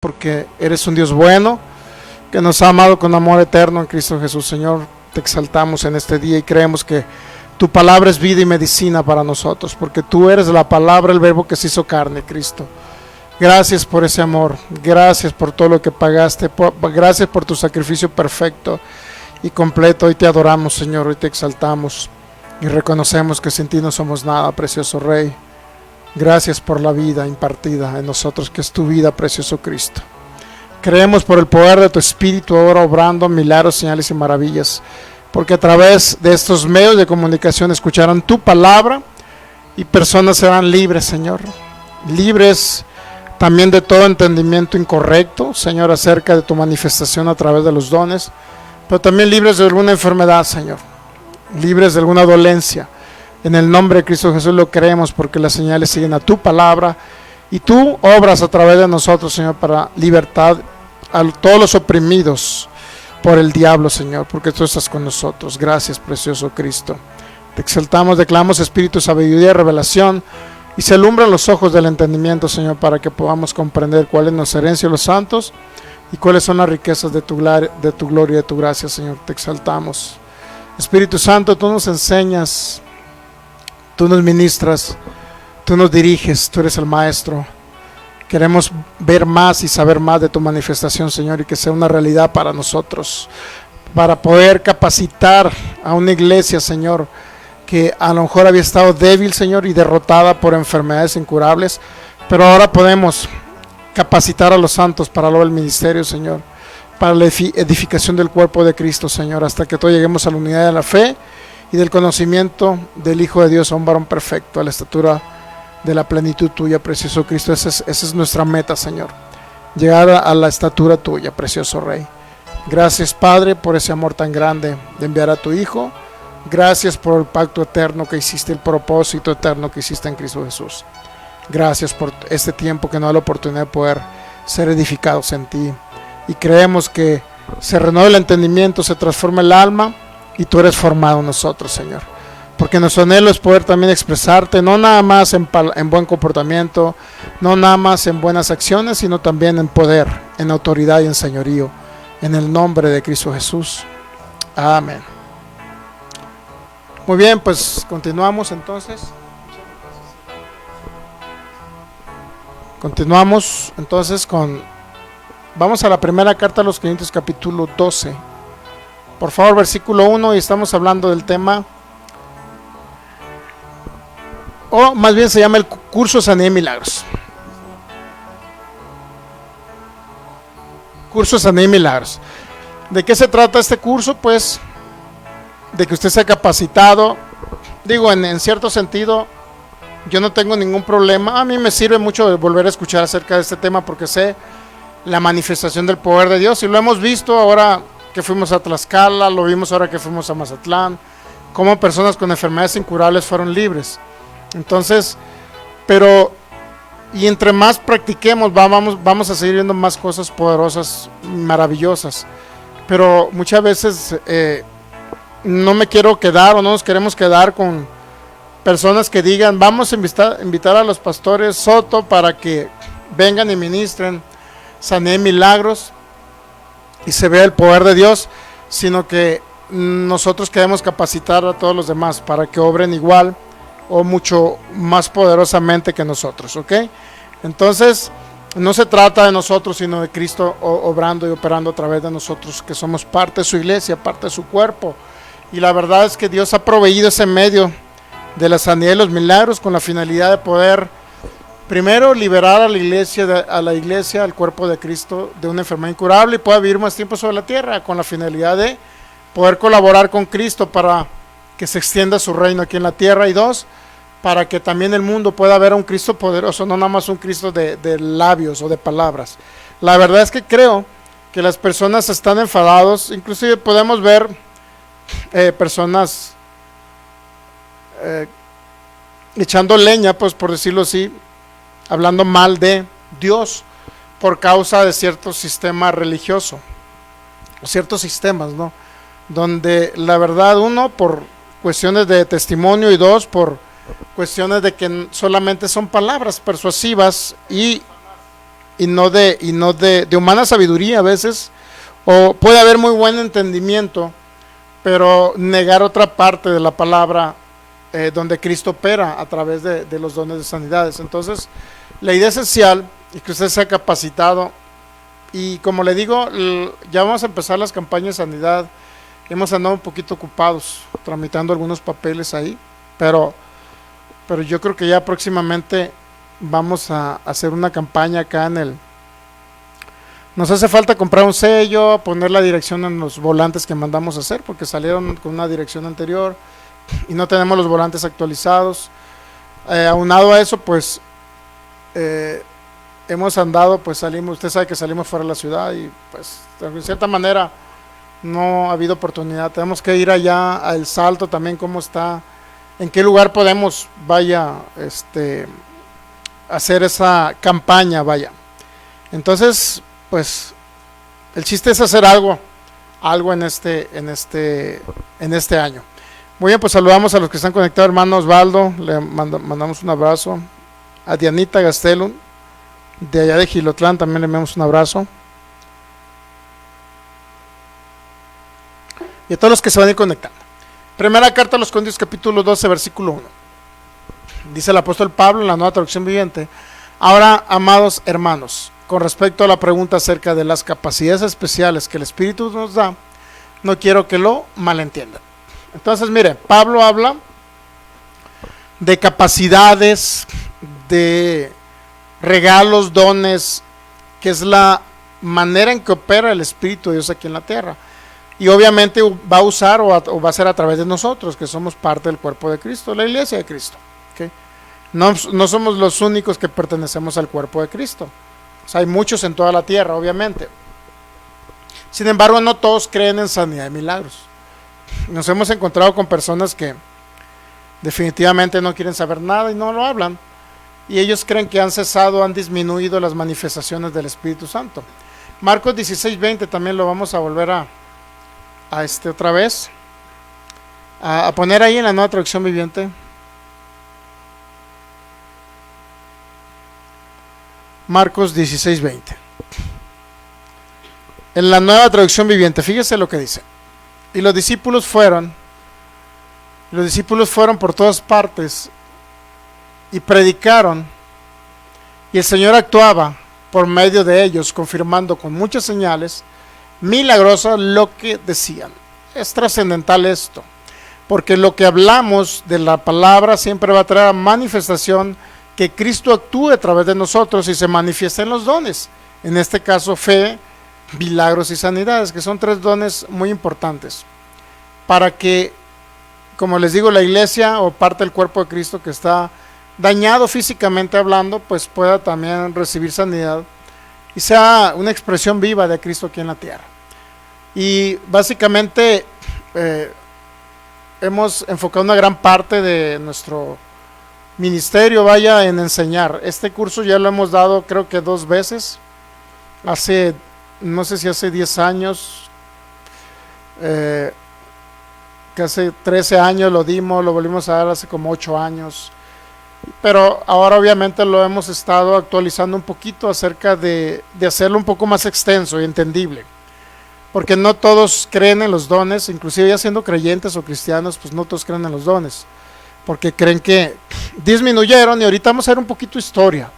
porque eres un Dios bueno, que nos ha amado con amor eterno en Cristo Jesús. Señor, te exaltamos en este día y creemos que tu palabra es vida y medicina para nosotros, porque tú eres la palabra, el verbo que se hizo carne, Cristo. Gracias por ese amor, gracias por todo lo que pagaste, gracias por tu sacrificio perfecto y completo. Hoy te adoramos, Señor, hoy te exaltamos y reconocemos que sin ti no somos nada, precioso Rey. Gracias por la vida impartida en nosotros, que es tu vida, precioso Cristo. Creemos por el poder de tu Espíritu ahora obrando milagros, señales y maravillas, porque a través de estos medios de comunicación escucharán tu palabra y personas serán libres, Señor, libres también de todo entendimiento incorrecto, Señor, acerca de tu manifestación a través de los dones, pero también libres de alguna enfermedad, Señor, libres de alguna dolencia. En el nombre de Cristo Jesús lo creemos, porque las señales siguen a tu palabra y tú obras a través de nosotros, Señor, para libertad a todos los oprimidos por el diablo, Señor, porque tú estás con nosotros. Gracias, precioso Cristo. Te exaltamos, declaramos espíritu, sabiduría y revelación, y se alumbran los ojos del entendimiento, Señor, para que podamos comprender cuál es nuestra herencia de los santos y cuáles son las riquezas de tu gloria y de tu gracia, Señor. Te exaltamos. Espíritu Santo, tú nos enseñas, tú nos ministras, tú nos diriges, tú eres el maestro. Queremos ver más y saber más de tu manifestación, Señor, y que sea una realidad para nosotros, para poder capacitar a una iglesia, Señor, que a lo mejor había estado débil, Señor, y derrotada por enfermedades incurables, pero ahora podemos capacitar a los santos para lo del ministerio, Señor, para la edificación del cuerpo de Cristo, Señor, hasta que todos lleguemos a la unidad de la fe y del conocimiento del Hijo de Dios, a un varón perfecto, a la estatura de la plenitud tuya, precioso Cristo. Esa es nuestra meta, Señor, llegar a la estatura tuya, precioso Rey. Gracias, Padre, por ese amor tan grande de enviar a tu Hijo. Gracias por el pacto eterno que hiciste, el propósito eterno que hiciste en Cristo Jesús. Gracias por este tiempo que nos da la oportunidad de poder ser edificados en ti, y creemos que se renueva el entendimiento, se transforma el alma, y tú eres formado en nosotros, Señor, porque nuestro anhelo es poder también expresarte, no nada más en buen comportamiento, no nada más en buenas acciones, sino también en poder, en autoridad y en señorío, en el nombre de Cristo Jesús. Amén. Muy bien, pues continuamos entonces. Vamos a la primera carta a los Corintios, capítulo 12. Por favor, versículo 1, y estamos hablando del tema, o más bien se llama el curso Sanidad y Milagros. Curso Sanidad y Milagros. ¿De qué se trata este curso? Pues de que usted sea capacitado. Digo, en cierto sentido, yo no tengo ningún problema. A mí me sirve mucho volver a escuchar acerca de este tema, porque sé la manifestación del poder de Dios, y lo hemos visto ahora que fuimos a Tlaxcala, lo vimos ahora que fuimos a Mazatlán, cómo personas con enfermedades incurables fueron libres. Entonces, y entre más practiquemos, vamos a seguir viendo más cosas poderosas, maravillosas. Pero muchas veces no me quiero quedar, o no nos queremos quedar con personas que digan, vamos a invitar a los pastores Soto para que vengan y ministren sanidad y milagros y se vea el poder de Dios, sino que nosotros queremos capacitar a todos los demás para que obren igual o mucho más poderosamente que nosotros, ¿ok? Entonces, no se trata de nosotros, sino de Cristo obrando y operando a través de nosotros, que somos parte de su iglesia, parte de su cuerpo. Y la verdad es que Dios ha proveído ese medio de la sanidad y los milagros con la finalidad de poder, primero, liberar a la iglesia, al cuerpo de Cristo, de una enfermedad incurable, y pueda vivir más tiempo sobre la tierra, con la finalidad de poder colaborar con Cristo para que se extienda su reino aquí en la tierra. Y dos, para que también el mundo pueda ver a un Cristo poderoso, no nada más un Cristo de labios o de palabras. La verdad es que creo que las personas están enfadados, inclusive podemos ver personas echando leña, pues por decirlo así, hablando mal de Dios por causa de cierto sistema religioso, ciertos sistemas, ¿no? Donde la verdad, uno, por cuestiones de testimonio, y dos, por cuestiones de que solamente son palabras persuasivas y de humana sabiduría a veces, o puede haber muy buen entendimiento, pero negar otra parte de la palabra donde Cristo opera a través de los dones de sanidades. Entonces, la idea esencial es que usted sea capacitado, y como le digo, ya vamos a empezar las campañas de sanidad. Hemos andado un poquito ocupados tramitando algunos papeles ahí, pero yo creo que ya próximamente vamos a hacer una campaña acá nos hace falta comprar un sello, poner la dirección en los volantes que mandamos a hacer, porque salieron con una dirección anterior y no tenemos los volantes actualizados. Aunado a eso, pues hemos andado, pues salimos, usted sabe que salimos fuera de la ciudad y pues de cierta manera no ha habido oportunidad. Tenemos que ir allá a El Salto también, cómo está, en qué lugar podemos, hacer esa campaña, vaya. Entonces, pues, el chiste es hacer algo en este año. Muy bien, pues saludamos a los que están conectados, hermano Osvaldo, le mandamos un abrazo. A Dianita Gastelum, de allá de Gilotlán, también le enviamos un abrazo. Y a todos los que se van a ir conectando. Primera carta a los Corintios, capítulo 12, versículo 1. Dice el apóstol Pablo en la Nueva Traducción Viviente: ahora, amados hermanos, con respecto a la pregunta acerca de las capacidades especiales que el Espíritu nos da, no quiero que lo malentiendan. Entonces, mire, Pablo habla de capacidades, de regalos, dones, que es la manera en que opera el Espíritu de Dios aquí en la tierra. Y obviamente va a usar o va a ser a través de nosotros, que somos parte del cuerpo de Cristo, la iglesia de Cristo. ¿Okay? No somos los únicos que pertenecemos al cuerpo de Cristo. O sea, hay muchos en toda la tierra, obviamente. Sin embargo, no todos creen en sanidad y milagros. Nos hemos encontrado con personas que definitivamente no quieren saber nada y no lo hablan. Y ellos creen que han cesado, han disminuido las manifestaciones del Espíritu Santo. Marcos 16:20 también lo vamos a volver a otra vez a poner ahí en la Nueva Traducción Viviente. Marcos 16:20 en la Nueva Traducción Viviente. Fíjese lo que dice: y los discípulos fueron por todas partes y predicaron, y el Señor actuaba por medio de ellos, confirmando con muchas señales milagrosas lo que decían. Es trascendental esto, porque lo que hablamos de la palabra siempre va a traer a manifestación que Cristo actúe a través de nosotros y se manifieste en los dones. En este caso, fe, milagros y sanidades, que son tres dones muy importantes para que, como les digo, la iglesia o parte del cuerpo de Cristo que está dañado físicamente hablando, pues pueda también recibir sanidad y sea una expresión viva de Cristo aquí en la tierra. Y básicamente hemos enfocado una gran parte de nuestro ministerio, vaya, en enseñar. Este curso ya lo hemos dado creo que 2 veces, no sé si hace 10 años, que hace 13 años lo dimos, lo volvimos a dar hace como 8 años. Pero ahora obviamente lo hemos estado actualizando un poquito acerca de hacerlo un poco más extenso y entendible, porque no todos creen en los dones, inclusive ya siendo creyentes o cristianos, pues no todos creen en los dones, porque creen que disminuyeron. Y ahorita vamos a ver un poquito historia,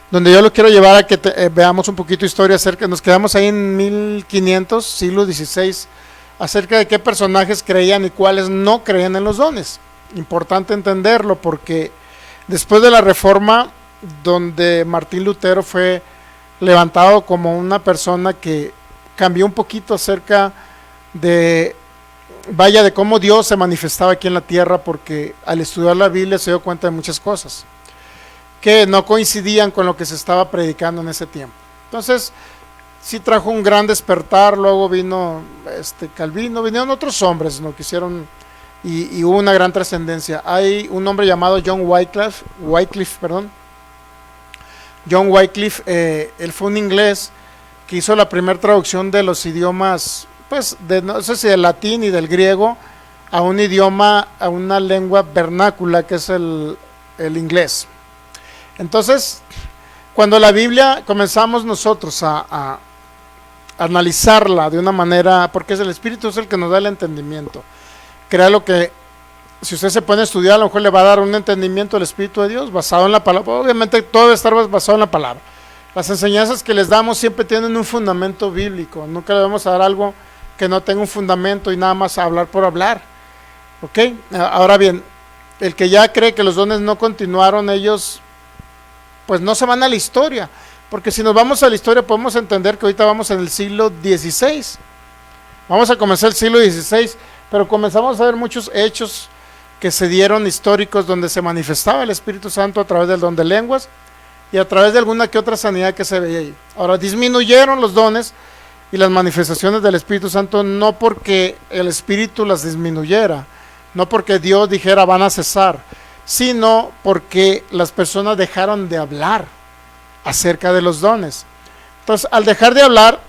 donde yo lo quiero llevar a que veamos un poquito historia acerca, nos quedamos ahí en 1500, siglo XVI, acerca de qué personajes creían y cuáles no creían en los dones. Importante entenderlo, porque después de la Reforma, donde Martín Lutero fue levantado como una persona que cambió un poquito acerca de cómo Dios se manifestaba aquí en la tierra, porque al estudiar la Biblia se dio cuenta de muchas cosas que no coincidían con lo que se estaba predicando en ese tiempo. Entonces sí trajo un gran despertar. Luego vino Calvino, vinieron otros hombres, ¿no?, que hicieron y hubo una gran trascendencia. Hay un hombre llamado John Wycliffe. John Wycliffe, él fue un inglés que hizo la primera traducción de los idiomas, pues no sé si del latín y del griego a un idioma, a una lengua vernácula que es el inglés. Entonces, Cuando la Biblia comenzamos nosotros a analizarla de una manera, porque es el Espíritu es el que nos da el entendimiento. Créalo que si usted se pone a estudiar, a lo mejor le va a dar un entendimiento del Espíritu de Dios basado en la palabra. Obviamente todo debe estar basado en la palabra. Las enseñanzas que les damos siempre tienen un fundamento bíblico. Nunca le vamos a dar algo que no tenga un fundamento y nada más hablar por hablar. ¿Ok? Ahora bien, el que ya cree que los dones no continuaron, ellos pues no se van a la historia. Porque si nos vamos a la historia podemos entender que ahorita vamos en el siglo XVI. Vamos a comenzar el siglo XVI, pero comenzamos a ver muchos hechos que se dieron históricos donde se manifestaba el Espíritu Santo a través del don de lenguas y a través de alguna que otra sanidad que se veía ahí. Ahora disminuyeron los dones y las manifestaciones del Espíritu Santo no porque el Espíritu las disminuyera, no porque Dios dijera van a cesar, sino porque las personas dejaron de hablar acerca de los dones. Entonces, al dejar de hablar,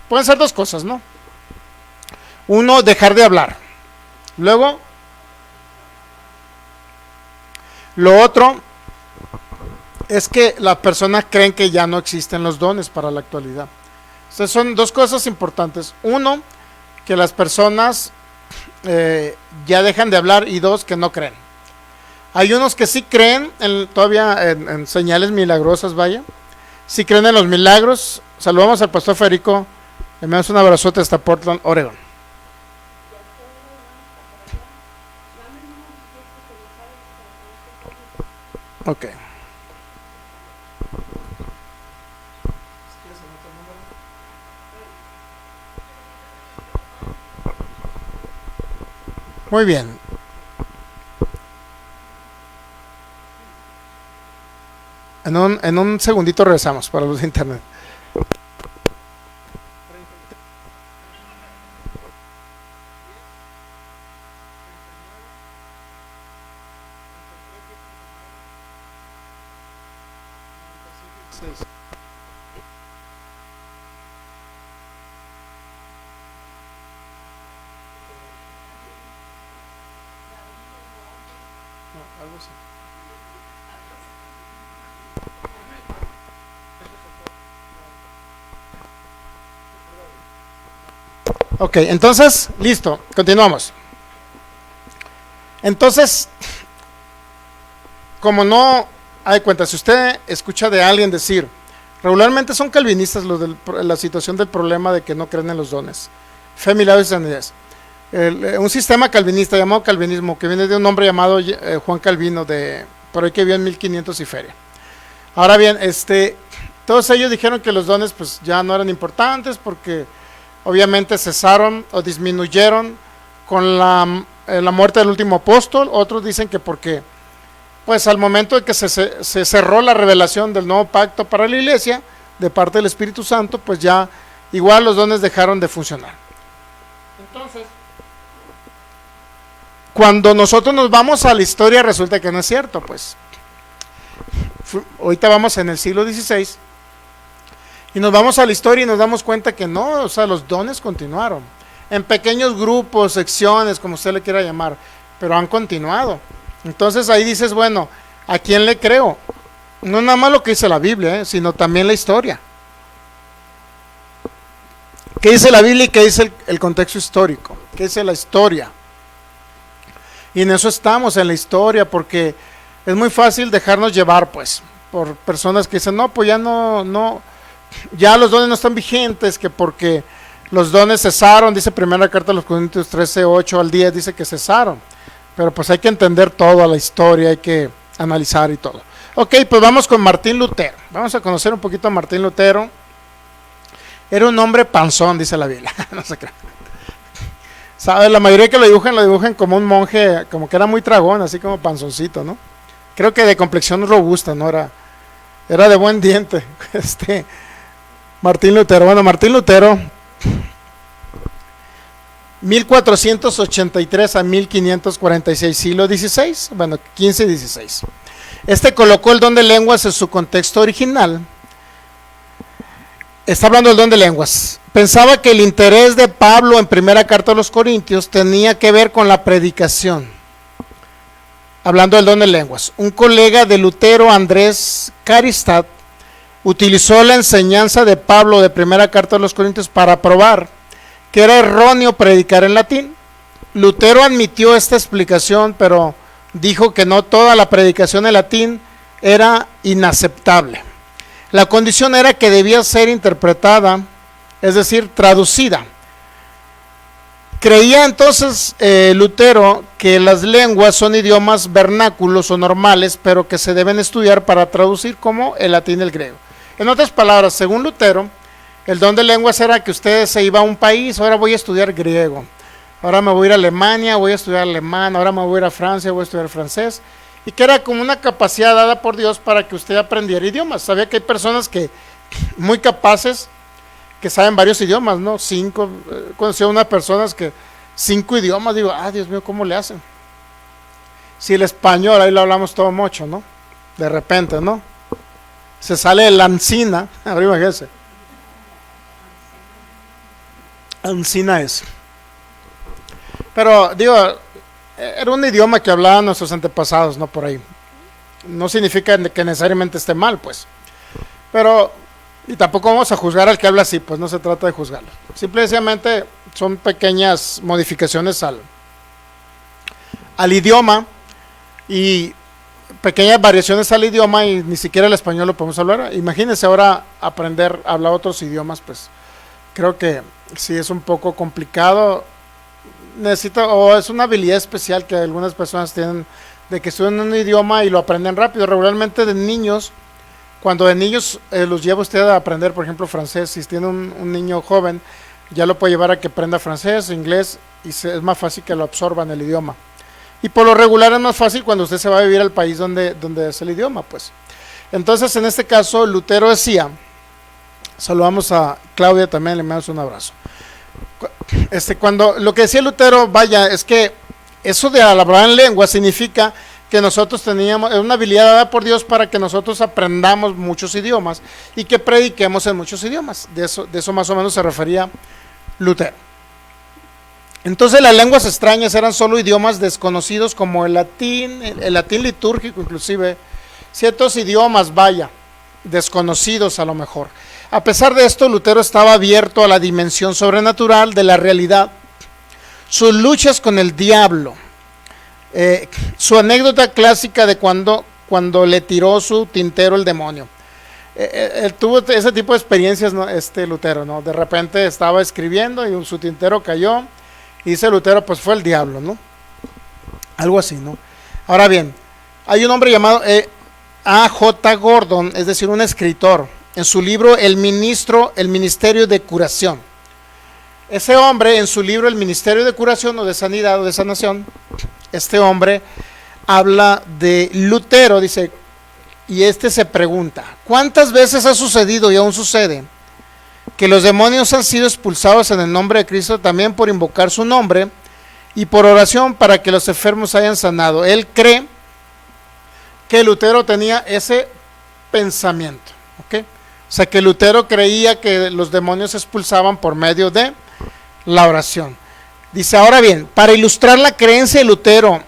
pueden ser dos cosas, ¿no? Uno, dejar de hablar. Luego, lo otro es que las personas creen que ya no existen los dones para la actualidad. Entonces, son dos cosas importantes. Uno, que las personas ya dejan de hablar, y dos, que no creen. Hay unos que sí creen todavía en señales milagrosas, vaya. Sí creen en los milagros. Saludamos al pastor Federico. Le mandamos un abrazote hasta Portland, Oregon. Ok. Muy bien. En un segundito regresamos para los de internet. Ok, entonces, listo, continuamos. Entonces, como no hay cuenta, si usted escucha de alguien decir, regularmente son calvinistas los de la situación del problema de que no creen en los dones, fe, milagros y sanidades. Un sistema calvinista llamado calvinismo, que viene de un hombre llamado Juan Calvino, por ahí que vivió en 1500 y feria. Ahora bien, todos ellos dijeron que los dones pues ya no eran importantes porque obviamente cesaron o disminuyeron con la muerte del último apóstol. Otros dicen que porque pues al momento de que se cerró la revelación del nuevo pacto para la iglesia de parte del Espíritu Santo, pues ya igual los dones dejaron de funcionar. Entonces, cuando nosotros nos vamos a la historia resulta que no es cierto, pues ahorita vamos en el siglo XVI y nos vamos a la historia y nos damos cuenta que no, o sea, los dones continuaron en pequeños grupos, secciones, como usted le quiera llamar, pero han continuado. Entonces ahí dices, bueno, ¿a quién le creo? No nada más lo que dice la Biblia, sino también la historia. ¿Qué dice la Biblia y qué dice el contexto histórico? ¿Qué dice la historia? Y en eso estamos, en la historia, porque es muy fácil dejarnos llevar, pues, por personas que dicen, no, pues ya no, ya los dones no están vigentes, que porque los dones cesaron, dice primera carta a los Corintios 13, 8 al 10, dice que cesaron. Pero pues hay que entender todo a la historia, hay que analizar y todo. Ok, pues vamos con Martín Lutero. Vamos a conocer un poquito a Martín Lutero. Era un hombre panzón, dice la Biblia. No se crean. ¿Sabe? La mayoría que lo dibujan como un monje, como que era muy tragón, así como panzoncito, ¿no? Creo que de complexión robusta, ¿no? Era de buen diente. Martín Lutero. Bueno, Martín Lutero, 1483 a 1546, siglo XVI, bueno, 15 y 16. Colocó el don de lenguas en su contexto original. Está hablando del don de lenguas. Pensaba que el interés de Pablo en primera carta a los Corintios tenía que ver con la predicación. Hablando del don de lenguas. Un colega de Lutero, Andrés Karistad, utilizó la enseñanza de Pablo de primera carta de los Corintios para probar que era erróneo predicar en latín. Lutero admitió esta explicación, pero dijo que no toda la predicación en latín era inaceptable. La condición era que debía ser interpretada, es decir, traducida. Creía entonces Lutero que las lenguas son idiomas vernáculos o normales, pero que se deben estudiar para traducir, como el latín y el griego. En otras palabras, según Lutero, el don de lenguas era que usted se iba a un país, ahora voy a estudiar griego, ahora me voy a ir a Alemania, voy a estudiar alemán, ahora me voy a ir a Francia, voy a estudiar francés, y que era como una capacidad dada por Dios para que usted aprendiera idiomas. Sabía que hay personas que muy capaces, que saben varios idiomas, ¿no? 5, conocí a unas personas que 5 idiomas, digo, Dios mío, ¿cómo le hacen? Si el español, ahí lo hablamos todo mucho, ¿no? De repente, ¿no? Se sale la ancina, ahora imagínense. Ancina es. Pero, digo, era un idioma que hablaban nuestros antepasados, ¿no? Por ahí. No significa que necesariamente esté mal, pues. Pero, y tampoco vamos a juzgar al que habla así, pues no se trata de juzgarlo. Simplemente son pequeñas modificaciones al idioma y pequeñas variaciones al idioma, y ni siquiera el español lo podemos hablar. Imagínense ahora aprender a hablar otros idiomas, pues creo que sí es un poco complicado. O es una habilidad especial que algunas personas tienen, de que estudian un idioma y lo aprenden rápido. Regularmente de niños, cuando de niños los lleva usted a aprender, por ejemplo, francés, si tiene un niño joven, ya lo puede llevar a que aprenda francés, inglés, y es más fácil que lo absorban el idioma. Y por lo regular es más fácil cuando usted se va a vivir al país donde es el idioma, pues. Entonces, en este caso, Lutero decía, saludamos a Claudia también, le mandamos un abrazo. Cuando lo que decía Lutero, vaya, es que eso de hablar en lengua significa que nosotros teníamos una habilidad dada por Dios para que nosotros aprendamos muchos idiomas y que prediquemos en muchos idiomas. De eso más o menos se refería Lutero. Entonces las lenguas extrañas eran solo idiomas desconocidos, como el latín litúrgico, inclusive ciertos idiomas, vaya, desconocidos a lo mejor. A pesar de esto, Lutero estaba abierto a la dimensión sobrenatural de la realidad, sus luchas con el diablo, su anécdota clásica de cuando le tiró su tintero el demonio. Él tuvo ese tipo de experiencias, ¿no? Lutero, ¿no? De repente estaba escribiendo y su tintero cayó, y dice Lutero, pues fue el diablo, ¿no? Algo así, ¿no? Ahora bien, hay un hombre llamado A.J. Gordon, es decir, un escritor, en su libro El Ministerio de Curación. Ese hombre, en su libro El Ministerio de Curación, o de Sanidad o de Sanación, este hombre habla de Lutero, dice, y se pregunta, ¿cuántas veces ha sucedido y aún sucede que los demonios han sido expulsados en el nombre de Cristo, también por invocar su nombre y por oración para que los enfermos hayan sanado? Él cree que Lutero tenía ese pensamiento, ¿ok? O sea, que Lutero creía que los demonios se expulsaban por medio de la oración. Dice, ahora bien, para ilustrar la creencia de Lutero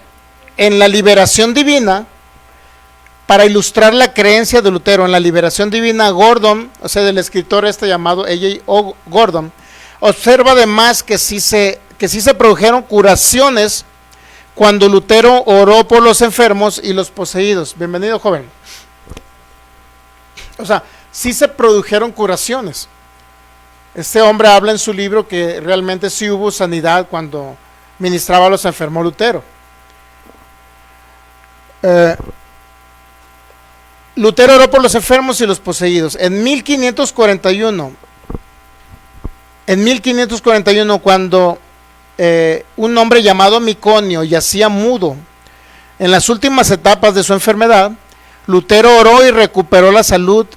en la liberación divina, Gordon, o sea, del escritor llamado A.J. Gordon, observa además que sí se produjeron curaciones cuando Lutero oró por los enfermos y los poseídos. Bienvenido, joven. O sea, sí se produjeron curaciones. Este hombre habla en su libro que realmente sí hubo sanidad cuando ministraba a los enfermos Lutero. Lutero oró por los enfermos y los poseídos. En 1541, cuando un hombre llamado Miconio yacía mudo en las últimas etapas de su enfermedad, Lutero oró y recuperó la salud.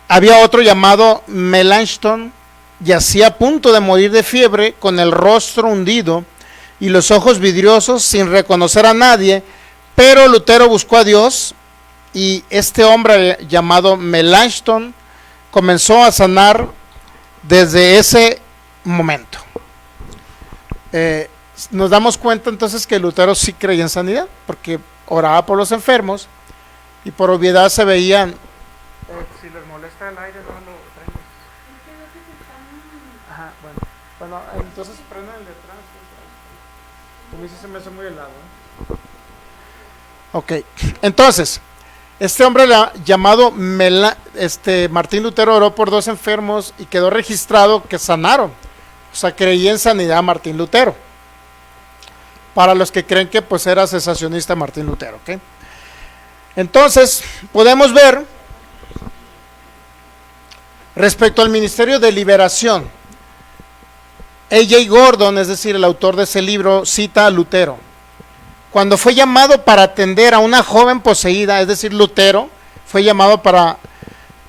Había otro llamado Melanchthon, yacía a punto de morir de fiebre, con el rostro hundido y los ojos vidriosos, sin reconocer a nadie, pero Lutero buscó a Dios, y este hombre llamado Melanchthon comenzó a sanar desde ese momento. Nos damos cuenta entonces que Lutero sí creía en sanidad, porque oraba por los enfermos y por obviedad se veían. Si les molesta el aire, no lo traen. Ajá, bueno, entonces prendan el de atrás. Como dice, se me hace muy helado. Ok, entonces, este hombre llamado Martín Lutero oró por 2 enfermos y quedó registrado que sanaron. O sea, creía en sanidad Martín Lutero. Para los que creen que pues era cesacionista Martín Lutero, ¿ok? Entonces, podemos ver respecto al ministerio de liberación. A.J. Gordon, es decir, el autor de ese libro, cita a Lutero. Cuando fue llamado para atender a una joven poseída, es decir, Lutero fue llamado para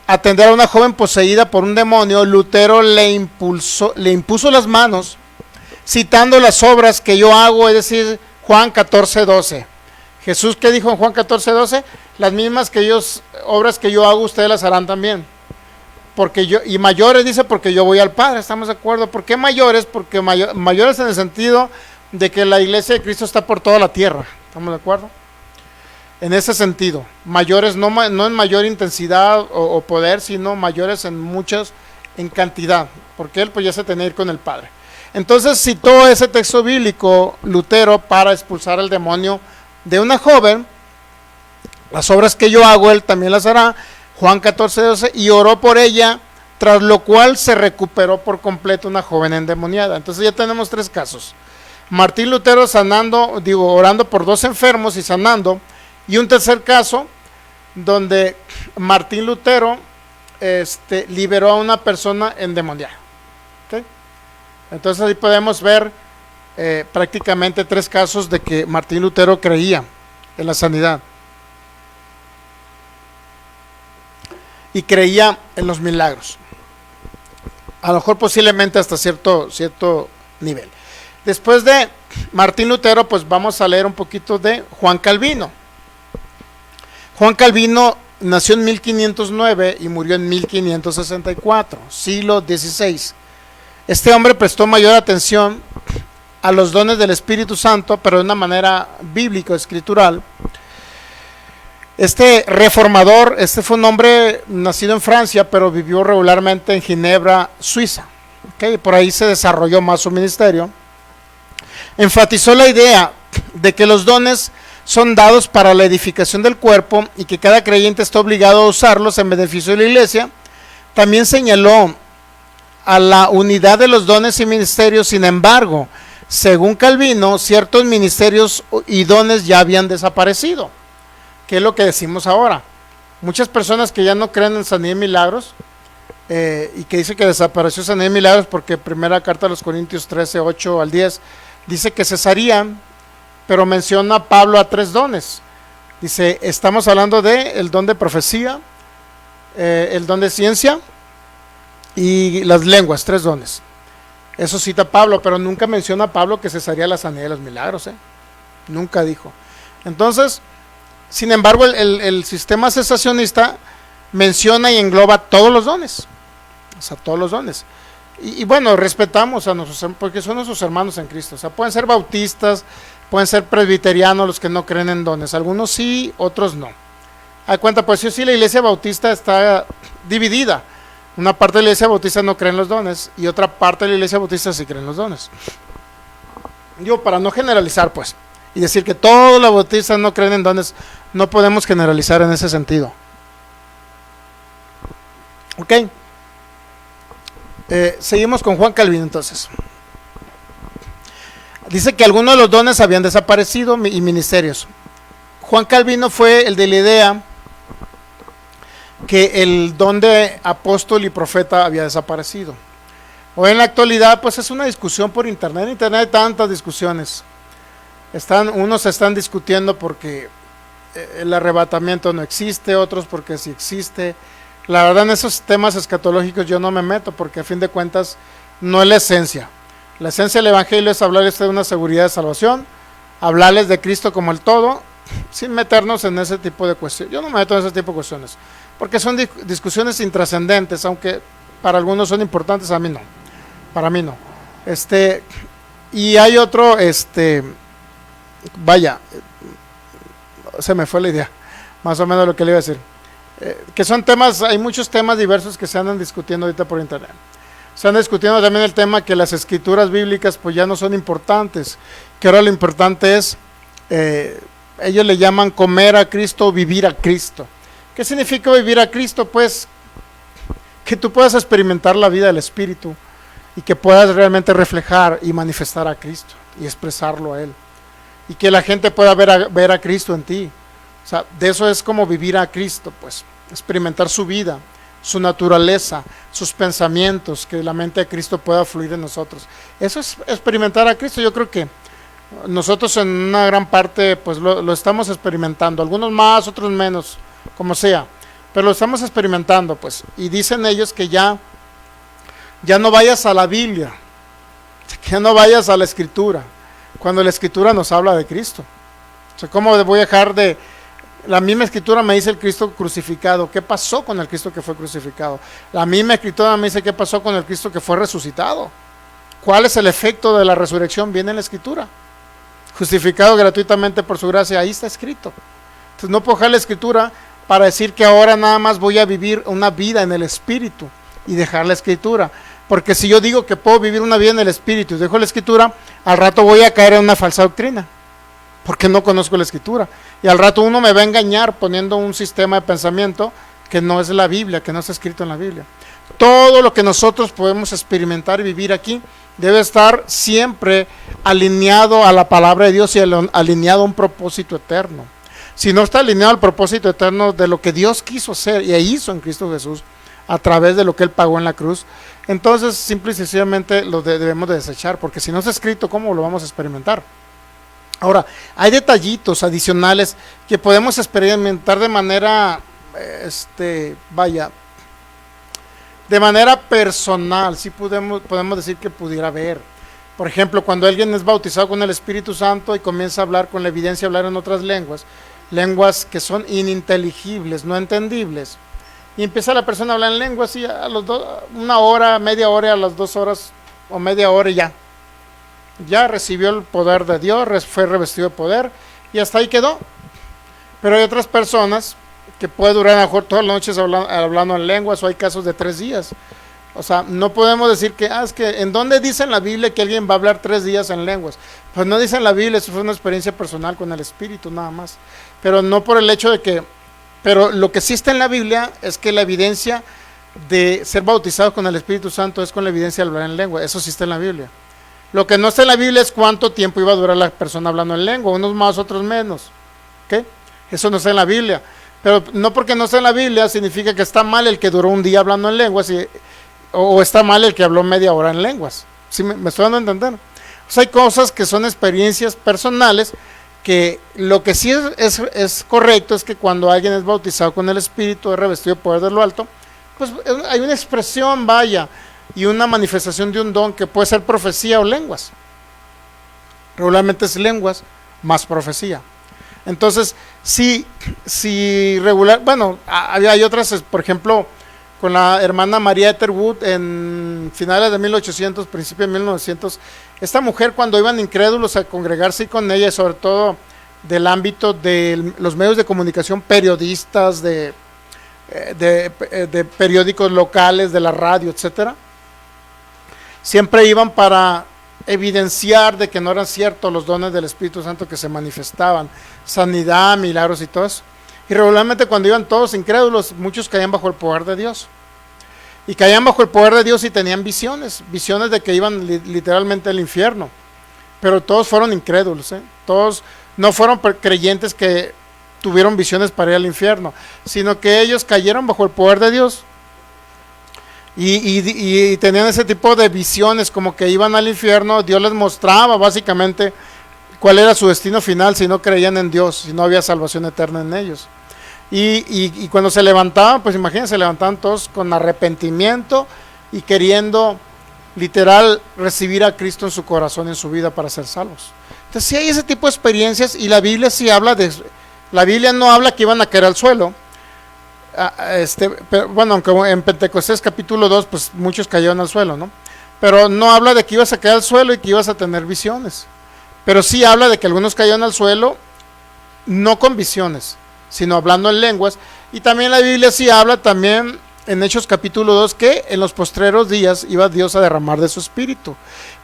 atender a una joven poseída por un demonio, Lutero le impuso las manos, citando las obras que yo hago, es decir, Juan 14:12. Jesús, ¿qué dijo en Juan 14:12? Las mismas obras que yo hago, ustedes las harán también. Y mayores, dice, porque yo voy al Padre. ¿Estamos de acuerdo? ¿Por qué mayores? Porque mayores en el sentido de que la iglesia de Cristo está por toda la tierra. ¿Estamos de acuerdo? En ese sentido, mayores no en mayor intensidad o poder, sino mayores en cantidad, porque él pues ya se tenía que ir con el Padre. Entonces citó ese texto bíblico Lutero para expulsar al demonio de una joven. Las obras que yo hago, él también las hará, Juan 14:12, y oró por ella, tras lo cual se recuperó por completo una joven endemoniada. Entonces ya tenemos 3 casos. Martín Lutero orando por 2 enfermos y sanando, y un tercer caso donde Martín Lutero liberó a una persona endemoniada. ¿Okay? Entonces ahí podemos ver prácticamente 3 casos de que Martín Lutero creía en la sanidad y creía en los milagros, a lo mejor posiblemente hasta cierto nivel. Después de Martín Lutero, pues vamos a leer un poquito de Juan Calvino. Juan Calvino nació en 1509 y murió en 1564, siglo XVI. Este hombre prestó mayor atención a los dones del Espíritu Santo, pero de una manera bíblica, escritural. Este reformador, fue un hombre nacido en Francia, pero vivió regularmente en Ginebra, Suiza. ¿Okay? Por ahí se desarrolló más su ministerio. Enfatizó la idea de que los dones son dados para la edificación del cuerpo y que cada creyente está obligado a usarlos en beneficio de la iglesia. También señaló a la unidad de los dones y ministerios. Sin embargo, según Calvino, ciertos ministerios y dones ya habían desaparecido. ¿Qué es lo que decimos ahora? Muchas personas que ya no creen en sanidad y milagros, y que dicen que desapareció sanidad y milagros porque primera carta a los Corintios 13:8-10 dice que cesarían, pero menciona a Pablo a 3 dones. Dice, estamos hablando de el don de profecía, el don de ciencia y las lenguas, 3 dones. Eso cita Pablo, pero nunca menciona a Pablo que cesaría la sanidad de los milagros, nunca dijo. Entonces, sin embargo, el sistema cesacionista menciona y engloba todos los dones, o sea, todos los dones. Y bueno, respetamos a nuestros, porque son nuestros hermanos en Cristo. O sea, pueden ser bautistas, pueden ser presbiterianos los que no creen en dones. Algunos sí, otros no. A cuenta, pues sí, la iglesia bautista está dividida. Una parte de la iglesia bautista no cree en los dones y otra parte de la iglesia bautista sí cree en los dones. Yo, para no generalizar, pues, y decir que todos los bautistas no creen en dones, no podemos generalizar en ese sentido. Ok. Seguimos con Juan Calvino entonces. Dice que algunos de los dones habían desaparecido y ministerios. Juan Calvino fue el de la idea que el don de apóstol y profeta había desaparecido. Hoy en la actualidad pues es una discusión por internet. En internet hay tantas discusiones. Unos están discutiendo porque el arrebatamiento no existe, otros porque sí existe. La verdad, en esos temas escatológicos yo no me meto porque a fin de cuentas no es la esencia. La esencia del evangelio es hablarles de una seguridad de salvación, hablarles de Cristo como el todo, sin meternos en ese tipo de cuestiones. Yo no me meto en ese tipo de cuestiones porque son discusiones intrascendentes, aunque para algunos son importantes, a mí no. Para mí no. Y hay otro, vaya, se me fue la idea. más o menos lo que le iba a decir. Que son temas, hay muchos temas diversos que se andan discutiendo ahorita por internet. Se anda discutiendo también el tema que las escrituras bíblicas pues ya no son importantes, que ahora lo importante es, ellos le llaman comer a Cristo o vivir a Cristo. ¿Qué significa vivir a Cristo? Pues que tú puedas experimentar la vida del Espíritu y que puedas realmente reflejar y manifestar a Cristo y expresarlo a Él. Y que la gente pueda ver a Cristo en ti. O sea, de eso es como vivir a Cristo, pues, experimentar su vida, su naturaleza, sus pensamientos, que la mente de Cristo pueda fluir en nosotros. Eso es experimentar a Cristo. Yo creo que nosotros en una gran parte pues lo estamos experimentando, algunos más, otros menos, como sea, pero lo estamos experimentando, pues. Y dicen ellos que ya no vayas a la Biblia, que ya no vayas a la Escritura, cuando la Escritura nos habla de Cristo. O sea, ¿cómo voy a dejar de... La misma Escritura me dice el Cristo crucificado. ¿Qué pasó con el Cristo que fue crucificado? La misma Escritura me dice qué pasó con el Cristo que fue resucitado. ¿Cuál es el efecto de la resurrección? Viene en la Escritura. Justificado gratuitamente por su gracia, ahí está escrito. Entonces no puedo dejar la Escritura para decir que ahora nada más voy a vivir una vida en el Espíritu y dejar la Escritura. Porque si yo digo que puedo vivir una vida en el Espíritu y dejo la Escritura, al rato voy a caer en una falsa doctrina, porque no conozco la Escritura. Y al rato uno me va a engañar poniendo un sistema de pensamiento que no es la Biblia, que no está escrito en la Biblia. Todo lo que nosotros podemos experimentar y vivir aquí debe estar siempre alineado a la palabra de Dios y alineado a un propósito eterno. Si no está alineado al propósito eterno de lo que Dios quiso hacer y hizo en Cristo Jesús a través de lo que Él pagó en la cruz, entonces simple y sencillamente lo debemos de desechar, porque si no está escrito, ¿cómo lo vamos a experimentar? Ahora, hay detallitos adicionales que podemos experimentar de manera, de manera personal, sí podemos decir que pudiera haber. Por ejemplo, cuando alguien es bautizado con el Espíritu Santo y comienza a hablar con la evidencia, hablar en otras lenguas que son ininteligibles, no entendibles, y empieza la persona a hablar en lenguas y a los una hora, media hora, a las 2 horas o media hora y ya recibió el poder de Dios, fue revestido de poder y hasta ahí quedó. Pero hay otras personas que puede durar a lo mejor todas las noches hablando en lenguas, o hay casos de 3 días. O sea, no podemos decir que, es que ¿en dónde dice en la Biblia que alguien va a hablar 3 días en lenguas? Pues no dice en la Biblia, eso fue una experiencia personal con el Espíritu nada más. Pero no por el hecho de que, pero lo que sí está en la Biblia es que la evidencia de ser bautizado con el Espíritu Santo es con la evidencia de hablar en lengua. Eso sí está en la Biblia. Lo que no está en la Biblia es cuánto tiempo iba a durar la persona hablando en lengua, unos más, otros menos. ¿Okay? Eso no está en la Biblia. Pero no porque no está en la Biblia significa que está mal el que duró un día hablando en lenguas o está mal el que habló media hora en lenguas. ¿Sí me estoy dando a entender? O sea, hay cosas que son experiencias personales, que lo que sí es correcto es que cuando alguien es bautizado con el Espíritu, es revestido de poder de lo alto, pues hay una expresión, y una manifestación de un don que puede ser profecía o lenguas. Regularmente es lenguas más profecía. Entonces, si regular, bueno, hay otras, por ejemplo, con la hermana María Etherwood en finales de 1800, principios de 1900, esta mujer cuando iban incrédulos a congregarse con ella, sobre todo del ámbito de los medios de comunicación, periodistas, de periódicos locales, de la radio, etcétera, siempre iban para evidenciar de que no eran ciertos los dones del Espíritu Santo que se manifestaban, sanidad, milagros y todo eso. Y regularmente cuando iban todos incrédulos, muchos caían bajo el poder de Dios. Y caían bajo el poder de Dios y tenían visiones de que iban literalmente al infierno. Pero todos fueron incrédulos, todos no fueron creyentes que tuvieron visiones para ir al infierno, sino que ellos cayeron bajo el poder de Dios. Y tenían ese tipo de visiones, como que iban al infierno. Dios les mostraba básicamente cuál era su destino final si no creían en Dios, si no había salvación eterna en ellos. Y cuando se levantaban, pues imagínense, se levantaban todos con arrepentimiento y queriendo literal recibir a Cristo en su corazón, en su vida, para ser salvos. Entonces sí hay ese tipo de experiencias, y la Biblia sí habla de, la Biblia no habla que iban a caer al suelo. Pero, bueno, aunque en Pentecostés capítulo 2 pues muchos cayeron al suelo, ¿no? Pero no habla de que ibas a caer al suelo y que ibas a tener visiones. Pero sí habla de que algunos cayeron al suelo, no con visiones, sino hablando en lenguas. Y también la Biblia sí habla también en Hechos capítulo 2 que en los postreros días iba Dios a derramar de su espíritu.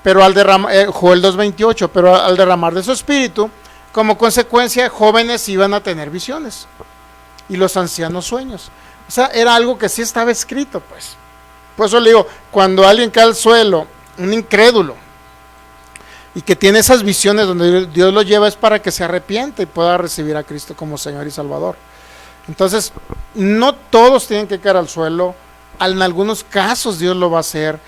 Pero al derramar, Joel 2:28, pero al derramar de su espíritu, como consecuencia, jóvenes iban a tener visiones y los ancianos sueños. O sea, era algo que sí estaba escrito, pues. Por eso le digo, cuando alguien cae al suelo, un incrédulo, y que tiene esas visiones donde Dios lo lleva, es para que se arrepiente y pueda recibir a Cristo como Señor y Salvador. Entonces, no todos tienen que caer al suelo. En algunos casos Dios lo va a hacer,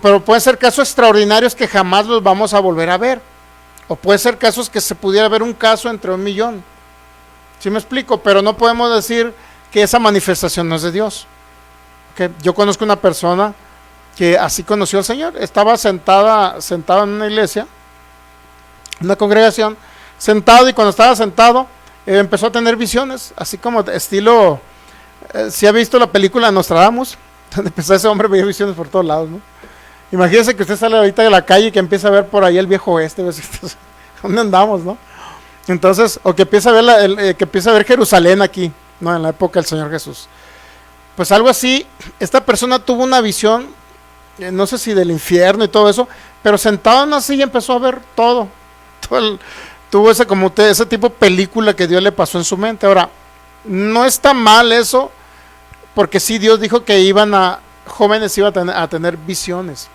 pero pueden ser casos extraordinarios que jamás los vamos a volver a ver. O puede ser casos que se pudiera ver un caso entre 1,000,000. ¿Sí me explico? Pero no podemos decir que esa manifestación no es de Dios. ¿Okay? Yo conozco una persona que así conoció al Señor. Estaba sentada en una iglesia, una congregación, sentado, y cuando estaba sentado empezó a tener visiones, así como estilo, si ha visto la película Nostradamus, donde empezó ese hombre a ver visiones por todos lados, ¿no? Imagínense que usted sale ahorita de la calle y que empieza a ver por ahí el viejo oeste, ¿dónde andamos, no? Entonces, o que empieza a ver Jerusalén aquí, ¿no? En la época del Señor Jesús. Pues algo así, esta persona tuvo una visión, no sé si del infierno y todo eso, pero sentado en una silla empezó a ver todo tuvo ese tipo de película que Dios le pasó en su mente. Ahora, no está mal eso, porque sí Dios dijo que jóvenes iban a tener visiones.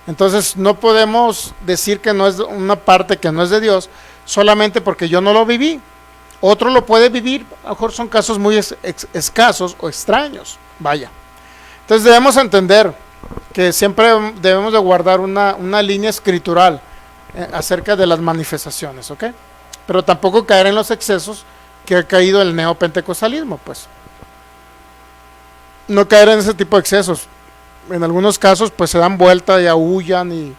Entonces no podemos decir que no es una parte que no es de Dios, solamente porque yo no lo viví. Otro lo puede vivir, a lo mejor son casos muy escasos o extraños, vaya. Entonces debemos entender que siempre debemos de guardar una línea escritural acerca de las manifestaciones, ¿ok? Pero tampoco caer en los excesos que ha caído el neopentecostalismo, pues. No caer en ese tipo de excesos. En algunos casos pues se dan vuelta y aúllan y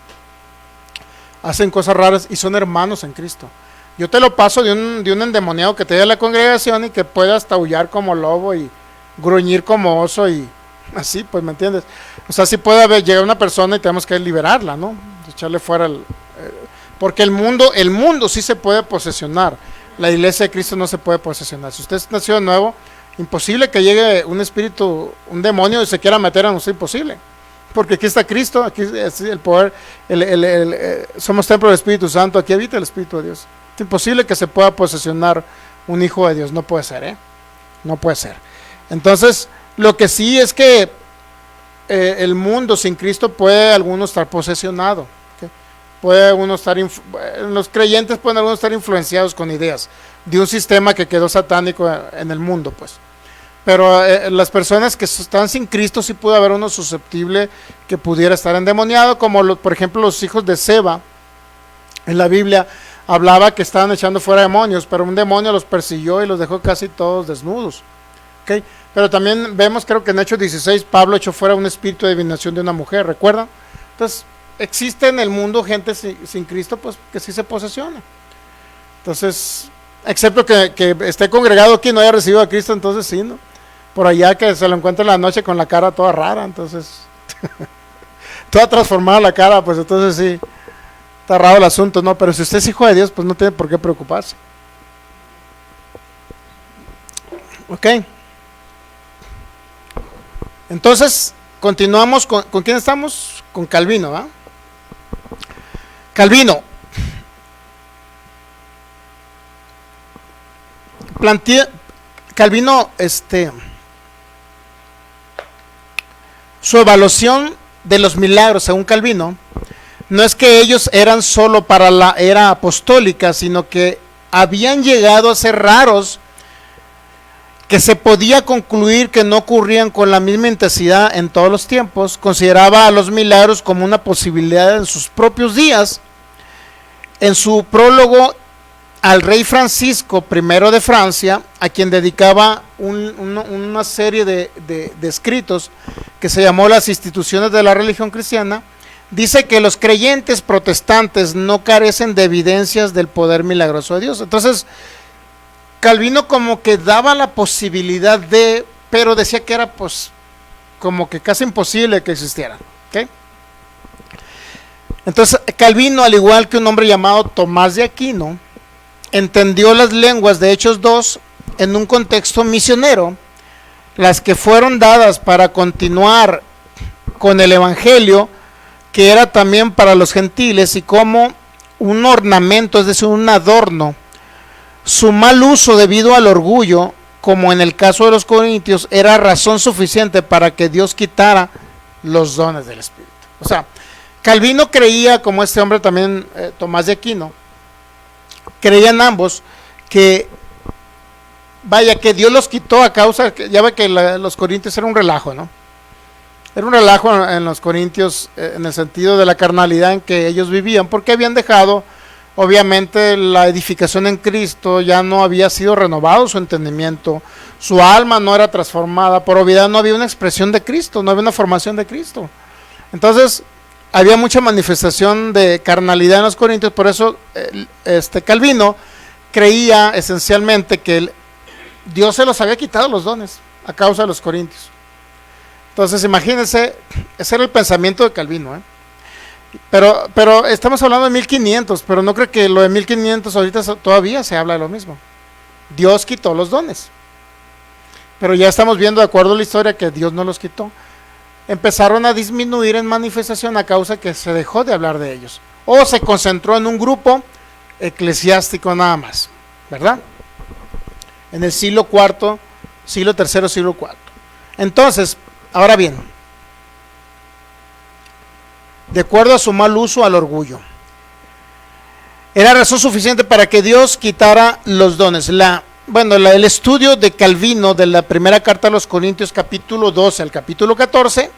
hacen cosas raras y son hermanos en Cristo. Yo te lo paso de un endemoniado que te lleve a la congregación y que pueda hasta aullar como lobo y gruñir como oso y así, pues, ¿me entiendes? O sea, sí puede llegar una persona y tenemos que liberarla, ¿no? Echarle fuera porque el mundo sí se puede posesionar. La iglesia de Cristo no se puede posesionar. Si usted nació de nuevo, imposible que llegue un espíritu, un demonio y se quiera meter a nosotros, imposible. Porque aquí está Cristo, aquí es el poder, somos templo del Espíritu Santo, aquí habita el Espíritu de Dios. Es imposible que se pueda posesionar un hijo de Dios, no puede ser, no puede ser. Entonces, lo que sí es que el mundo sin Cristo puede alguno estar posesionado. ¿Okay? Puede uno estar, los creyentes pueden algunos estar influenciados con ideas de un sistema que quedó satánico en el mundo, pues. Pero las personas que están sin Cristo sí puede haber uno susceptible que pudiera estar endemoniado, como por ejemplo los hijos de Seba. En la Biblia hablaba que estaban echando fuera demonios, pero un demonio los persiguió y los dejó casi todos desnudos. ¿Okay? Pero también vemos, creo que en Hechos 16, Pablo echó fuera un espíritu de adivinación de una mujer, ¿recuerdan? Entonces, existe en el mundo gente sin Cristo, pues que sí se posesiona. Entonces, excepto que esté congregado aquí y no haya recibido a Cristo, entonces sí, ¿no? Por allá que se lo encuentra en la noche con la cara toda rara, entonces toda transformada la cara, pues entonces sí, está raro el asunto, ¿no? Pero si usted es hijo de Dios, pues no tiene por qué preocuparse. Ok. Entonces, continuamos con ¿quién estamos? Con Calvino, ¿va? Calvino su evaluación de los milagros, según Calvino, no es que ellos eran solo para la era apostólica, sino que habían llegado a ser raros, que se podía concluir que no ocurrían con la misma intensidad en todos los tiempos. Consideraba a los milagros como una posibilidad en sus propios días. En su prólogo al rey Francisco I de Francia, a quien dedicaba una serie de escritos que se llamó Las instituciones de la religión cristiana, dice que los creyentes protestantes no carecen de evidencias del poder milagroso de Dios. Entonces, Calvino como que daba la posibilidad pero decía que era pues como que casi imposible que existieran. ¿Okay? Entonces, Calvino, al igual que un hombre llamado Tomás de Aquino, entendió las lenguas de Hechos 2 en un contexto misionero, las que fueron dadas para continuar con el evangelio, que era también para los gentiles y como un ornamento, es decir, un adorno. Su mal uso debido al orgullo, como en el caso de los corintios, era razón suficiente para que Dios quitara los dones del Espíritu. O sea, Calvino creía, como este hombre también, Tomás de Aquino, creían ambos que, vaya, que Dios los quitó a causa, ya ve que los corintios era un relajo, ¿no? Era un relajo en los corintios, en el sentido de la carnalidad en que ellos vivían, porque habían dejado, obviamente, la edificación en Cristo, ya no había sido renovado su entendimiento, su alma no era transformada, por obviedad no había una expresión de Cristo, no había una formación de Cristo. Entonces, había mucha manifestación de carnalidad en los corintios, por eso Calvino creía esencialmente que Dios se los había quitado los dones a causa de los corintios. Entonces, imagínense, ese era el pensamiento de Calvino, ¿eh? Pero estamos hablando de 1500, pero no creo que lo de 1500 ahorita todavía se habla de lo mismo. Dios quitó los dones, pero ya estamos viendo, de acuerdo a la historia, que Dios no los quitó. Empezaron a disminuir en manifestación a causa que se dejó de hablar de ellos, o se concentró en un grupo eclesiástico nada más, ¿verdad? En el siglo IV, siglo III, siglo IV. Entonces, ahora bien, de acuerdo a su mal uso al orgullo, era razón suficiente para que Dios quitara los dones. El estudio de Calvino de la primera carta a los Corintios, capítulo 12 al capítulo 14,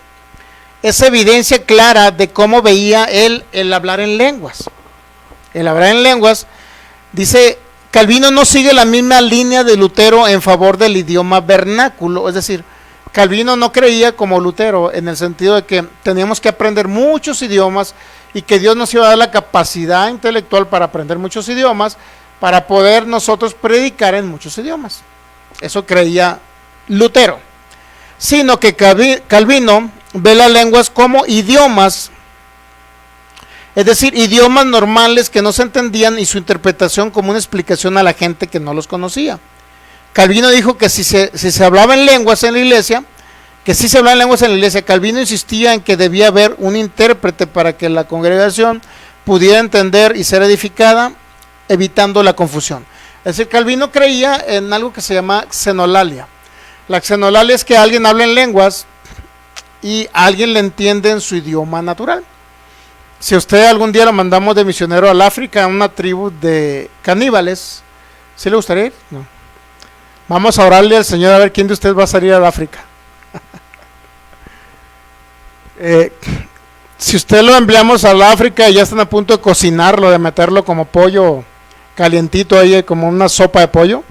es evidencia clara de cómo veía él el hablar en lenguas. El hablar en lenguas, dice, Calvino no sigue la misma línea de Lutero en favor del idioma vernáculo, es decir, Calvino no creía como Lutero en el sentido de que teníamos que aprender muchos idiomas y que Dios nos iba a dar la capacidad intelectual para aprender muchos idiomas para poder nosotros predicar en muchos idiomas. Eso creía Lutero. Sino que Calvino ve las lenguas como idiomas, es decir, idiomas normales que no se entendían y su interpretación como una explicación a la gente que no los conocía. Calvino dijo que si se hablaba en lenguas en la iglesia, Calvino insistía en que debía haber un intérprete para que la congregación pudiera entender y ser edificada, evitando la confusión. Es decir, Calvino creía en algo que se llama xenolalia. La xenolalia es que alguien habla en lenguas y alguien le entiende en su idioma natural. Si usted algún día lo mandamos de misionero al África, a una tribu de caníbales, ¿sí le gustaría ir? No. Vamos a orarle al Señor a ver quién de ustedes va a salir al África. Si usted lo enviamos al África y ya están a punto de cocinarlo, de meterlo como pollo calientito ahí, como una sopa de pollo,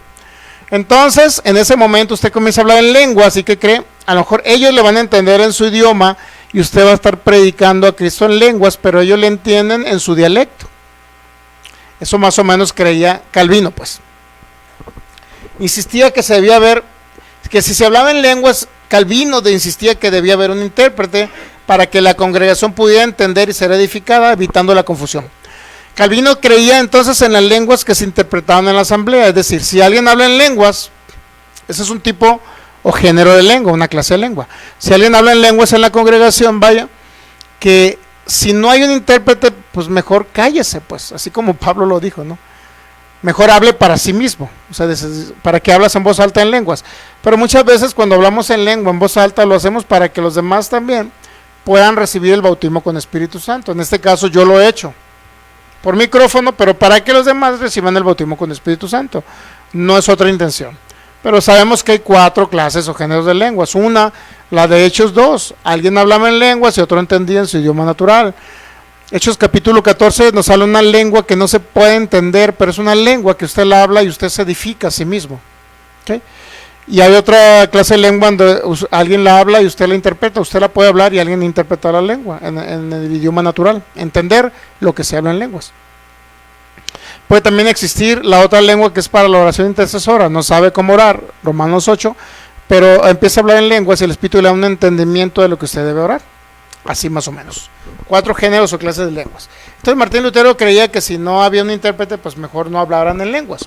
entonces en ese momento usted comienza a hablar en lengua, así que cree, a lo mejor ellos le van a entender en su idioma y usted va a estar predicando a Cristo en lenguas, pero ellos le entienden en su dialecto. Eso más o menos creía Calvino, pues. Insistía que se debía haber, que si se hablaba en lenguas, Calvino insistía que debía haber un intérprete para que la congregación pudiera entender y ser edificada, evitando la confusión. Calvino creía entonces en las lenguas que se interpretaban en la asamblea, es decir, si alguien habla en lenguas, ese es un tipo o género de lengua, una clase de lengua. Si alguien habla en lenguas en la congregación, vaya, que si no hay un intérprete, pues mejor cállese, pues, así como Pablo lo dijo, ¿no? Mejor hable para sí mismo, o sea, para que hablas en voz alta en lenguas. Pero muchas veces cuando hablamos en lengua, en voz alta, lo hacemos para que los demás también puedan recibir el bautismo con Espíritu Santo. En este caso yo lo he hecho por micrófono, pero para que los demás reciban el bautismo con Espíritu Santo. No es otra intención. Pero sabemos que hay 4 clases o géneros de lenguas. Una, la de Hechos 2. Alguien hablaba en lenguas y otro entendía en su idioma natural. Hechos capítulo 14 nos habla una lengua que no se puede entender, pero es una lengua que usted la habla y usted se edifica a sí mismo. ¿Okay? Y hay otra clase de lengua donde alguien la habla y usted la interpreta. Usted la puede hablar y alguien interpreta la lengua en el idioma natural. Entender lo que se habla en lenguas. Puede también existir la otra lengua que es para la oración intercesora. No sabe cómo orar, Romanos 8, pero empieza a hablar en lenguas y el Espíritu le da un entendimiento de lo que usted debe orar. Así más o menos. 4 géneros o clases de lenguas. Entonces Martín Lutero creía que si no había un intérprete, pues mejor no hablaran en lenguas.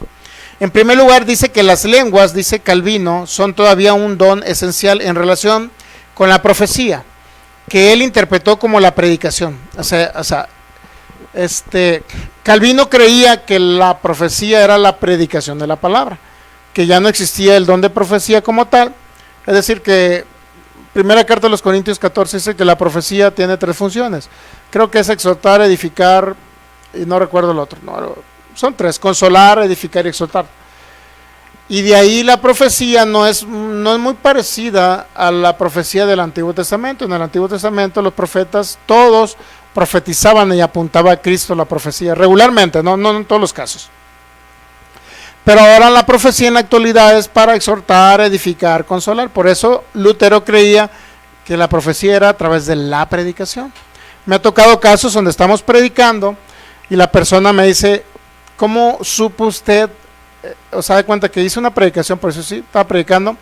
En primer lugar, dice que las lenguas, dice Calvino, son todavía un don esencial en relación con la profecía, que él interpretó como la predicación. Calvino creía que la profecía era la predicación de la palabra, que ya no existía el don de profecía como tal. Es decir, que primera carta de los Corintios 14 dice que la profecía tiene 3 funciones. Creo que es exhortar, edificar, y no recuerdo el otro. No, son 3, consolar, edificar y exhortar. Y de ahí la profecía no es muy parecida a la profecía del Antiguo Testamento. En el Antiguo Testamento los profetas todos profetizaban y apuntaba a Cristo la profecía, regularmente, no en todos los casos. Pero ahora la profecía en la actualidad es para exhortar, edificar, consolar. Por eso Lutero creía que la profecía era a través de la predicación. Me ha tocado casos donde estamos predicando y la persona me dice, ¿cómo supo usted? O sea, de cuenta que hice una predicación, por eso sí, estaba predicando,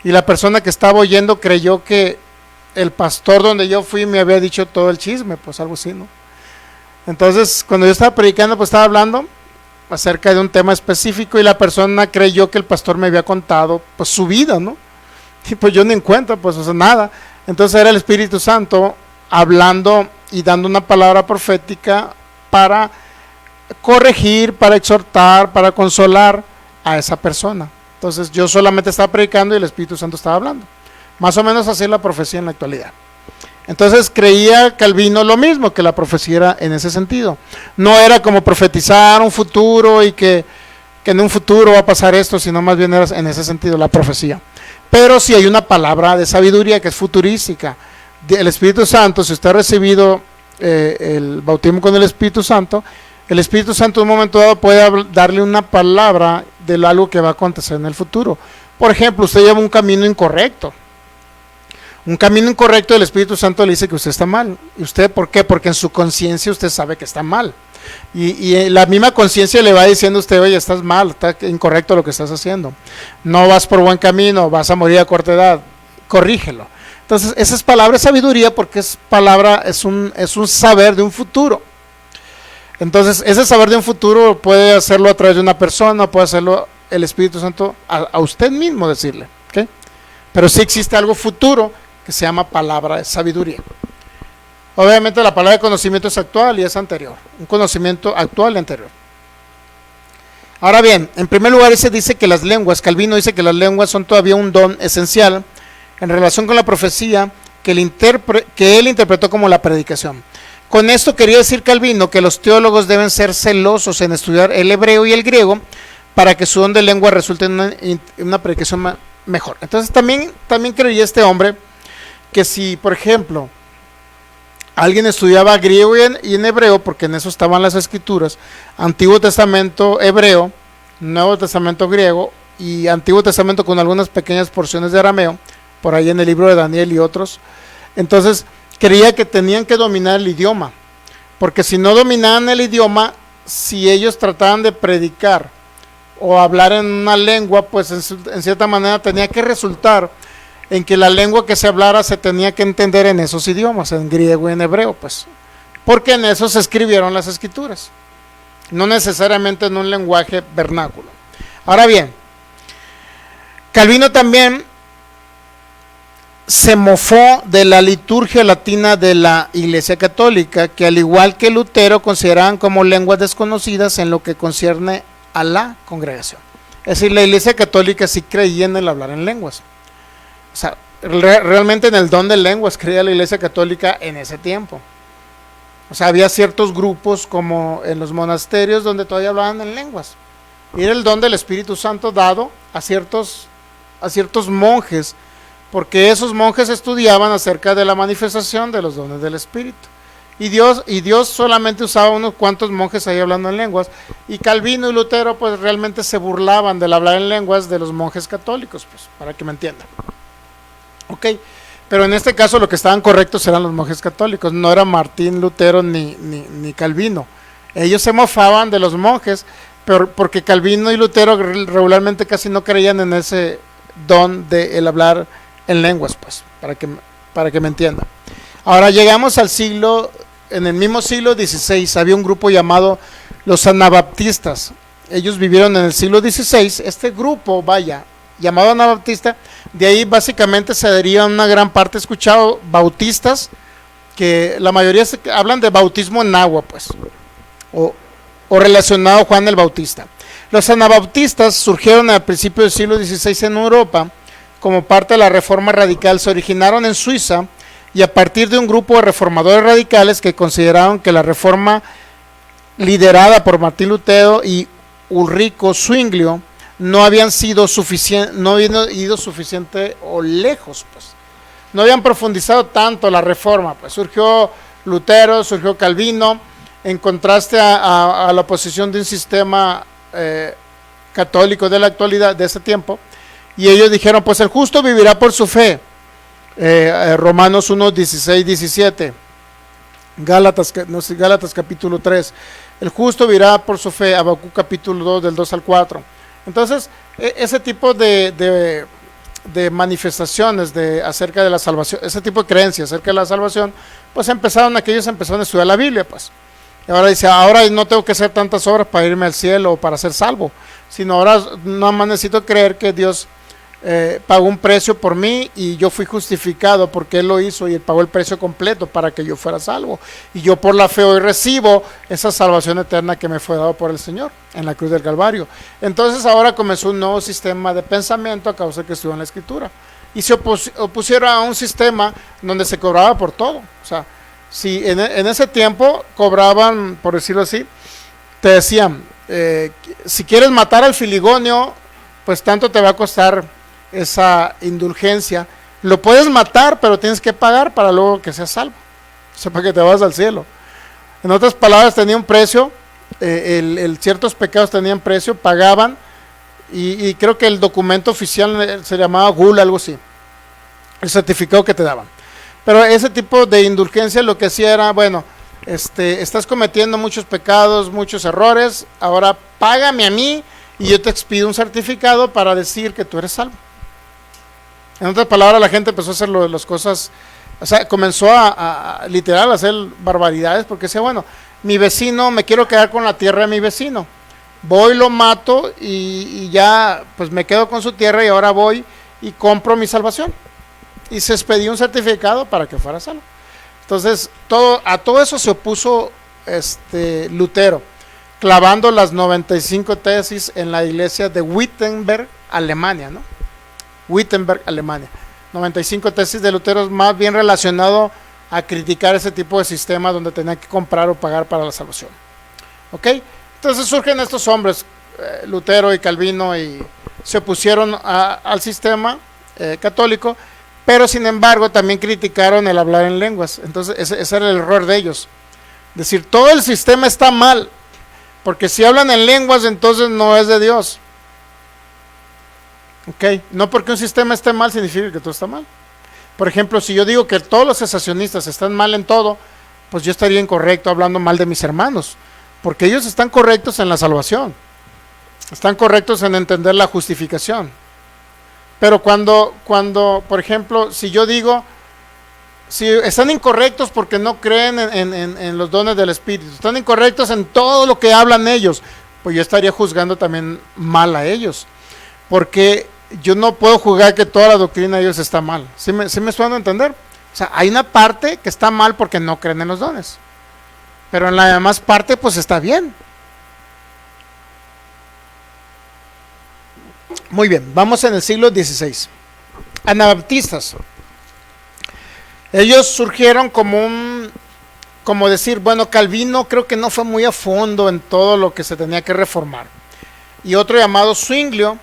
y la persona que estaba oyendo creyó que el pastor donde yo fui me había dicho todo el chisme, pues algo así, ¿no? Entonces, cuando yo estaba predicando, pues estaba hablando acerca de un tema específico y la persona creyó que el pastor me había contado, pues su vida, ¿no? Y pues yo ni en cuenta, pues, o sea, nada. Entonces era el Espíritu Santo hablando y dando una palabra profética para corregir, para exhortar, para consolar a esa persona. Entonces yo solamente estaba predicando y el Espíritu Santo estaba hablando. Más o menos así es la profecía en la actualidad. Entonces creía Calvino lo mismo, que la profecía era en ese sentido. No era como profetizar un futuro y que en un futuro va a pasar esto, sino más bien era en ese sentido la profecía. Pero si hay una palabra de sabiduría que es futurística. El Espíritu Santo, si usted ha recibido el bautismo con el Espíritu Santo en un momento dado puede darle una palabra de algo que va a acontecer en el futuro. Por ejemplo, usted lleva un camino incorrecto. Un camino incorrecto, el Espíritu Santo le dice que usted está mal. ¿Y usted por qué? Porque en su conciencia usted sabe que está mal. Y la misma conciencia le va diciendo a usted, oye, estás mal, está incorrecto lo que estás haciendo. No vas por buen camino, vas a morir a corta edad. Corrígelo. Entonces, esa es palabra de sabiduría porque es un saber de un futuro. Entonces, ese saber de un futuro puede hacerlo a través de una persona, puede hacerlo el Espíritu Santo a usted mismo decirle. ¿Okay? Pero sí existe algo futuro que se llama palabra de sabiduría. Obviamente la palabra de conocimiento es actual y es anterior. Un conocimiento actual y anterior. Ahora bien, en primer lugar dice que las lenguas, Calvino dice que las lenguas son todavía un don esencial en relación con la profecía que él interpretó como la predicación. Con esto quería decir Calvino que los teólogos deben ser celosos en estudiar el hebreo y el griego para que su don de lengua resulte en una predicación mejor. Entonces también creía este hombre que si, por ejemplo, alguien estudiaba griego y en hebreo, porque en eso estaban las escrituras, Antiguo Testamento hebreo, Nuevo Testamento griego y Antiguo Testamento con algunas pequeñas porciones de arameo, por ahí en el libro de Daniel y otros, entonces creía que tenían que dominar el idioma, porque si no dominaban el idioma, si ellos trataban de predicar o hablar en una lengua, pues en cierta manera tenía que resultar en que la lengua que se hablara se tenía que entender en esos idiomas, en griego y en hebreo, pues, porque en eso se escribieron las escrituras, no necesariamente en un lenguaje vernáculo. Ahora bien, Calvino también se mofó de la liturgia latina de la Iglesia Católica, que al igual que Lutero consideraban como lenguas desconocidas en lo que concierne a la congregación. Es decir, la Iglesia Católica sí creía en el hablar en lenguas. O sea, realmente en el don de lenguas creía la Iglesia Católica en ese tiempo. O sea, había ciertos grupos como en los monasterios donde todavía hablaban en lenguas. Y era el don del Espíritu Santo dado a ciertos monjes, porque esos monjes estudiaban acerca de la manifestación de los dones del Espíritu. Y Dios solamente usaba unos cuantos monjes ahí hablando en lenguas. Y Calvino y Lutero pues realmente se burlaban del hablar en lenguas de los monjes católicos, pues, para que me entiendan. Ok, pero en este caso lo que estaban correctos eran los monjes católicos, no era Martín Lutero ni Calvino. Ellos se mofaban de los monjes, pero porque Calvino y Lutero regularmente casi no creían en ese don de el hablar en lenguas, pues, para que me entiendan. Ahora llegamos al en el mismo siglo XVI había un grupo llamado los anabaptistas. ellos vivieron en el siglo XVI. Este grupo, llamado Anabaptista, de ahí básicamente se deriva una gran parte, he escuchado bautistas, que la mayoría hablan de bautismo en agua, pues, o relacionado a Juan el Bautista. Los anabaptistas surgieron al principio del siglo XVI en Europa como parte de la reforma radical. Se originaron en Suiza y a partir de un grupo de reformadores radicales que consideraron que la reforma liderada por Martín Lutero y Ulrico Zwinglio no habían ido suficiente o lejos, pues. No habían profundizado tanto la reforma, pues. Surgió Lutero, surgió Calvino, en contraste a la oposición de un sistema católico de la actualidad, de ese tiempo, y ellos dijeron, pues el justo vivirá por su fe. Romanos 1, 16, 17, Gálatas capítulo 3, el justo vivirá por su fe, Habacuc capítulo 2, del 2 al 4. Entonces, ese tipo de manifestaciones acerca de la salvación, ese tipo de creencias acerca de la salvación, pues empezaron a estudiar la Biblia, pues. Y ahora dice, ahora no tengo que hacer tantas obras para irme al cielo o para ser salvo, sino ahora nada más necesito creer que Dios pagó un precio por mí y yo fui justificado porque Él lo hizo y Él pagó el precio completo para que yo fuera salvo. Y yo por la fe hoy recibo esa salvación eterna que me fue dado por el Señor en la cruz del Calvario. Entonces ahora comenzó un nuevo sistema de pensamiento a causa de que estuvo en la Escritura. Y se opusieron a un sistema donde se cobraba por todo. O sea, si en ese tiempo cobraban, por decirlo así, te decían, si quieres matar al filigonio, pues tanto te va a costar esa indulgencia. Lo puedes matar, pero tienes que pagar para luego que seas salvo, o sea, para que te vas al cielo. En otras palabras, tenía un precio, ciertos pecados tenían precio, pagaban, y creo que el documento oficial se llamaba gula, algo así, el certificado que te daban. Pero ese tipo de indulgencia lo que hacía era, bueno, estás cometiendo muchos pecados, muchos errores, ahora págame a mí y yo te expido un certificado para decir que tú eres salvo. En otras palabras, la gente empezó a hacer las cosas, o sea, comenzó a literal a hacer barbaridades, porque decía, bueno, mi vecino, me quiero quedar con la tierra de mi vecino, voy, lo mato y ya pues me quedo con su tierra y ahora voy y compro mi salvación. Y se expedió un certificado para que fuera salvo. Entonces, a todo eso se opuso Lutero, clavando las 95 tesis en la iglesia de Wittenberg, Alemania, ¿no? Wittenberg, Alemania. 95 tesis de Lutero, más bien relacionado a criticar ese tipo de sistema donde tenía que comprar o pagar para la salvación. ¿Ok? Entonces surgen estos hombres, Lutero y Calvino, y se opusieron al sistema católico, pero sin embargo también criticaron el hablar en lenguas. Entonces ese era el error de ellos. Decir, todo el sistema está mal, porque si hablan en lenguas entonces no es de Dios. Ok, no porque un sistema esté mal significa que todo está mal. Por ejemplo, si yo digo que todos los cesacionistas están mal en todo, pues yo estaría incorrecto hablando mal de mis hermanos, porque ellos están correctos en la salvación, están correctos en entender la justificación. Pero cuando por ejemplo, si yo digo, si están incorrectos porque no creen en los dones del Espíritu, están incorrectos en todo lo que hablan ellos, pues yo estaría juzgando también mal a ellos, porque yo no puedo juzgar que toda la doctrina de ellos está mal. ¿Sí me estoy dando a entender? O sea, hay una parte que está mal porque no creen en los dones, pero en la demás parte pues está bien. Muy bien, vamos en el siglo XVI. Anabaptistas. Ellos surgieron como decir, bueno, Calvino creo que no fue muy a fondo en todo lo que se tenía que reformar. Y otro llamado Zwinglio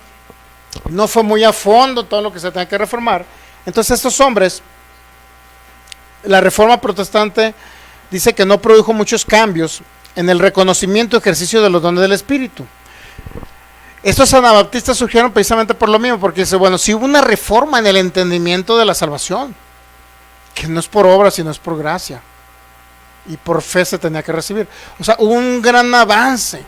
no fue muy a fondo en todo lo que se tenía que reformar. Entonces estos hombres, la reforma protestante dice que no produjo muchos cambios en el reconocimiento y ejercicio de los dones del Espíritu. Estos anabaptistas surgieron precisamente por lo mismo, porque dice, bueno, si hubo una reforma en el entendimiento de la salvación, que no es por obra, sino es por gracia, y por fe se tenía que recibir. O sea, hubo un gran avance,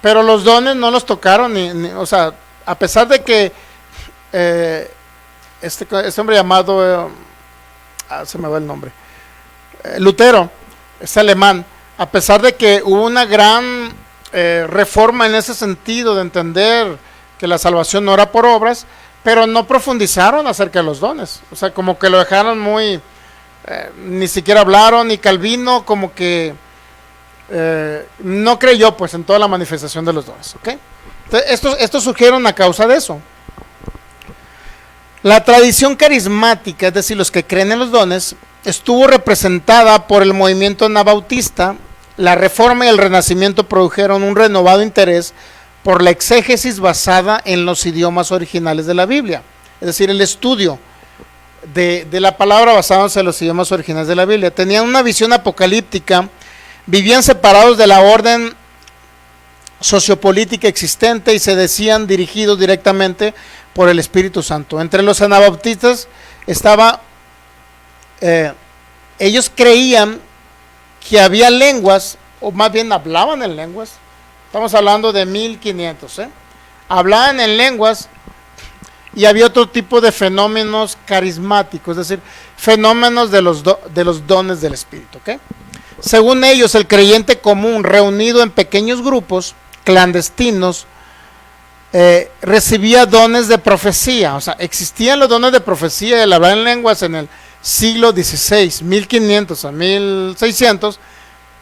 pero los dones no los tocaron, o sea, a pesar de que este hombre llamado, se me va el nombre, Lutero, es alemán, a pesar de que hubo una gran reforma en ese sentido de entender que la salvación no era por obras, pero no profundizaron acerca de los dones. O sea, como que lo dejaron muy, ni siquiera hablaron, y Calvino como que no creyó pues en toda la manifestación de los dones. ¿Okay? Entonces, estos surgieron a causa de eso. La tradición carismática, es decir, los que creen en los dones, estuvo representada por el movimiento anabautista. La Reforma y el Renacimiento produjeron un renovado interés por la exégesis basada en los idiomas originales de la Biblia, es decir, el estudio de la palabra basándose en los idiomas originales de la Biblia. Tenían una visión apocalíptica, vivían separados de la orden sociopolítica existente y se decían dirigidos directamente por el Espíritu Santo. Entre los anabautistas estaba, ellos creían que había lenguas, o más bien hablaban en lenguas. Estamos hablando de 1500, hablaban en lenguas, y había otro tipo de fenómenos carismáticos, es decir, fenómenos de los dones del Espíritu. ¿Okay? Según ellos, el creyente común reunido en pequeños grupos clandestinos recibía dones de profecía. O sea, existían los dones de profecía y el hablar en lenguas en el siglo XVI, 1500 a 1600,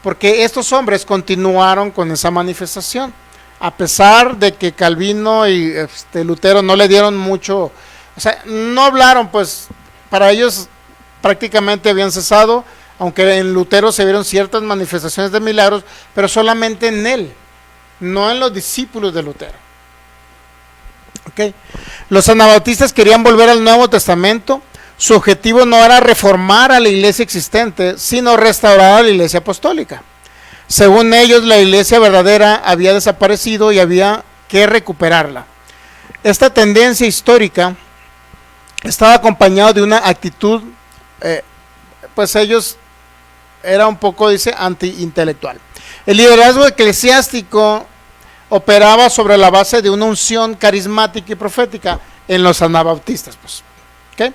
porque estos hombres continuaron con esa manifestación, a pesar de que Calvino y Lutero no le dieron mucho, o sea, no hablaron, pues para ellos prácticamente habían cesado, aunque en Lutero se vieron ciertas manifestaciones de milagros, pero solamente en él, no en los discípulos de Lutero. Okay. Los anabautistas querían volver al Nuevo Testamento. Su objetivo no era reformar a la iglesia existente, sino restaurar a la iglesia apostólica. Según ellos, la iglesia verdadera había desaparecido y había que recuperarla. Esta tendencia histórica estaba acompañada de una actitud, pues ellos era un poco, dice, anti-intelectual. El liderazgo eclesiástico operaba sobre la base de una unción carismática y profética en los anabautistas. Pues. ¿Okay?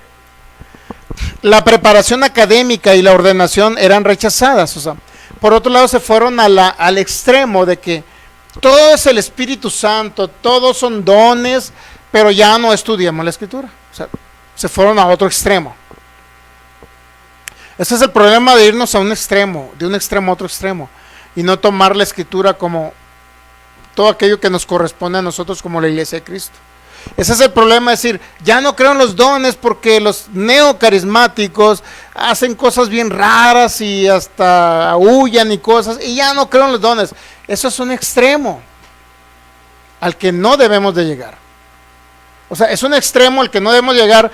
La preparación académica y la ordenación eran rechazadas. O sea, por otro lado, se fueron al extremo de que todo es el Espíritu Santo, todos son dones, pero ya no estudiamos la Escritura. O sea, se fueron a otro extremo. Ese es el problema de irnos a un extremo, de un extremo a otro extremo, y no tomar la Escritura como todo aquello que nos corresponde a nosotros como la iglesia de Cristo. Ese es el problema, es decir, ya no creo en los dones porque los neocarismáticos hacen cosas bien raras y hasta huyan y cosas, y ya no creo en los dones. Eso es un extremo al que no debemos de llegar. O sea, es un extremo al que no debemos llegar,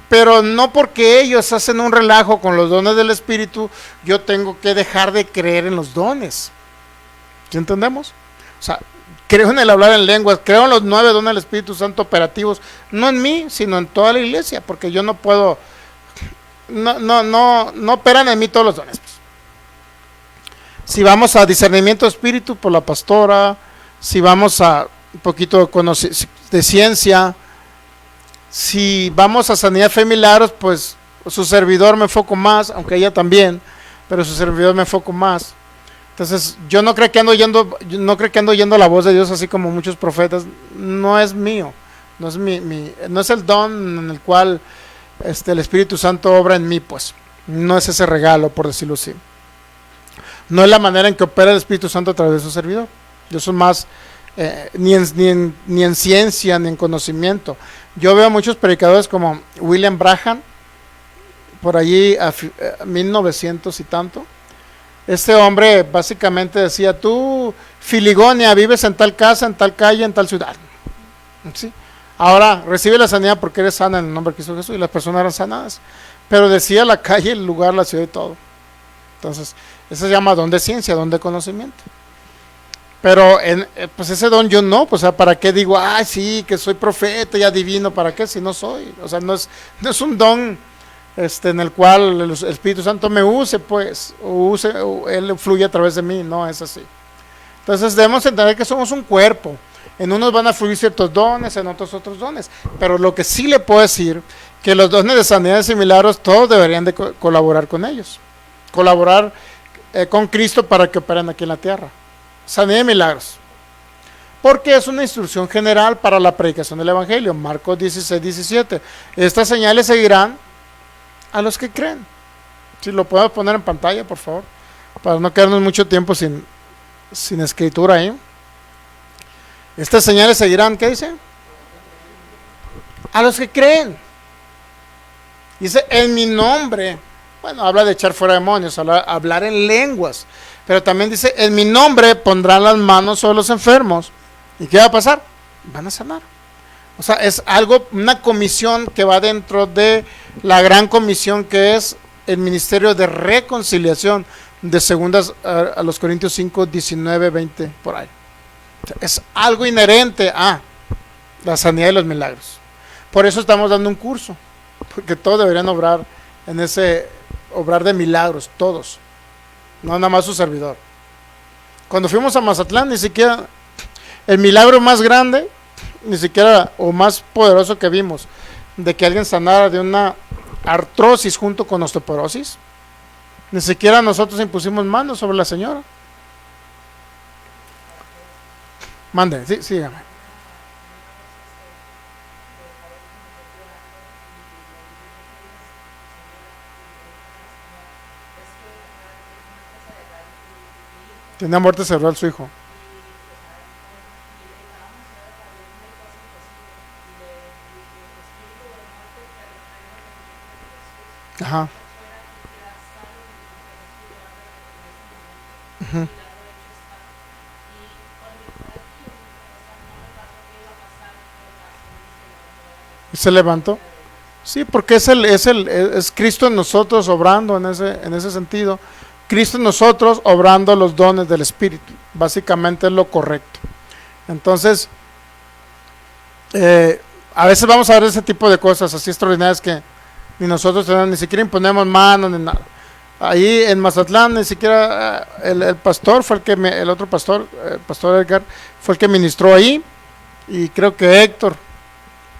pero no porque ellos hacen un relajo con los dones del Espíritu, yo tengo que dejar de creer en los dones. ¿Sí entendemos? O sea, creo en el hablar en lenguas, creo en los 9 dones del Espíritu Santo operativos, no en mí, sino en toda la iglesia, porque yo no puedo, no operan en mí todos los dones. Pues. Si vamos a discernimiento de espíritu, por la pastora, si vamos a un poquito de ciencia, si vamos a sanidad, fe y milagros, pues su servidor me enfoco más, aunque ella también, pero su servidor me enfoco más. Entonces, yo no creo que ando oyendo la voz de Dios así como muchos profetas. No es mío, no es no es el don en el cual el Espíritu Santo obra en mí, pues. No es ese regalo, por decirlo así. No es la manera en que opera el Espíritu Santo a través de su servidor. Yo soy más ni en ciencia, ni en conocimiento. Yo veo muchos predicadores como William Branham, por allí a 1900 y tanto. Este hombre básicamente decía, tú, Filigonia, vives en tal casa, en tal calle, en tal ciudad. ¿Sí? Ahora recibe la sanidad porque eres sana en el nombre de Cristo Jesús, y las personas eran sanadas. Pero decía la calle, el lugar, la ciudad y todo. Entonces, eso se llama don de ciencia, don de conocimiento. Pero pues ese don yo no, pues, o sea, ¿para qué digo, sí, que soy profeta y adivino? ¿Para qué si no soy? O sea, no es un don en el cual el Espíritu Santo me use, pues, o Él fluye a través de mí. No es así. Entonces debemos entender que somos un cuerpo. En unos van a fluir ciertos dones, en otros dones. Pero lo que sí le puedo decir, que los dones de sanidades y milagros, todos deberían de colaborar con ellos. Colaborar con Cristo para que operen aquí en la tierra. Sanidad y milagros. porque es una instrucción general para la predicación del Evangelio. Marcos 16:17. Estas señales seguirán a los que creen. Si lo podemos poner en pantalla, por favor, para no quedarnos mucho tiempo sin escritura ahí. Estas señales seguirán, ¿qué dice? A los que creen. Dice, en mi nombre. Bueno, habla de echar fuera demonios, hablar en lenguas. Pero también dice, en mi nombre pondrán las manos sobre los enfermos. ¿Y qué va a pasar? Van a sanar. O sea, es algo, una comisión que va dentro de la gran comisión que es el ministerio de reconciliación de segundas a los Corintios 5, 19, 20, por ahí. O sea, es algo inherente a la sanidad y los milagros. Por eso estamos dando un curso, porque todos deberían obrar en obrar de milagros, todos, no nada más su servidor. Cuando fuimos a Mazatlán, ni siquiera el milagro más grande, ni siquiera, o más poderoso que vimos, de que alguien sanara de una artrosis junto con osteoporosis, ni siquiera nosotros impusimos manos sobre la señora. Mande, sí, sígame. Tenía muerte cerebral su hijo. Ajá. Uh-huh. ¿Y se levantó? Sí, porque es Cristo en nosotros obrando en ese sentido. Cristo en nosotros obrando los dones del Espíritu. Básicamente es lo correcto. Entonces, a veces vamos a ver ese tipo de cosas así extraordinarias que ni nosotros ni siquiera imponemos manos ni nada. Ahí en Mazatlán ni siquiera el pastor fue el otro pastor, el pastor Edgar, fue el que ministró ahí, y creo que Héctor,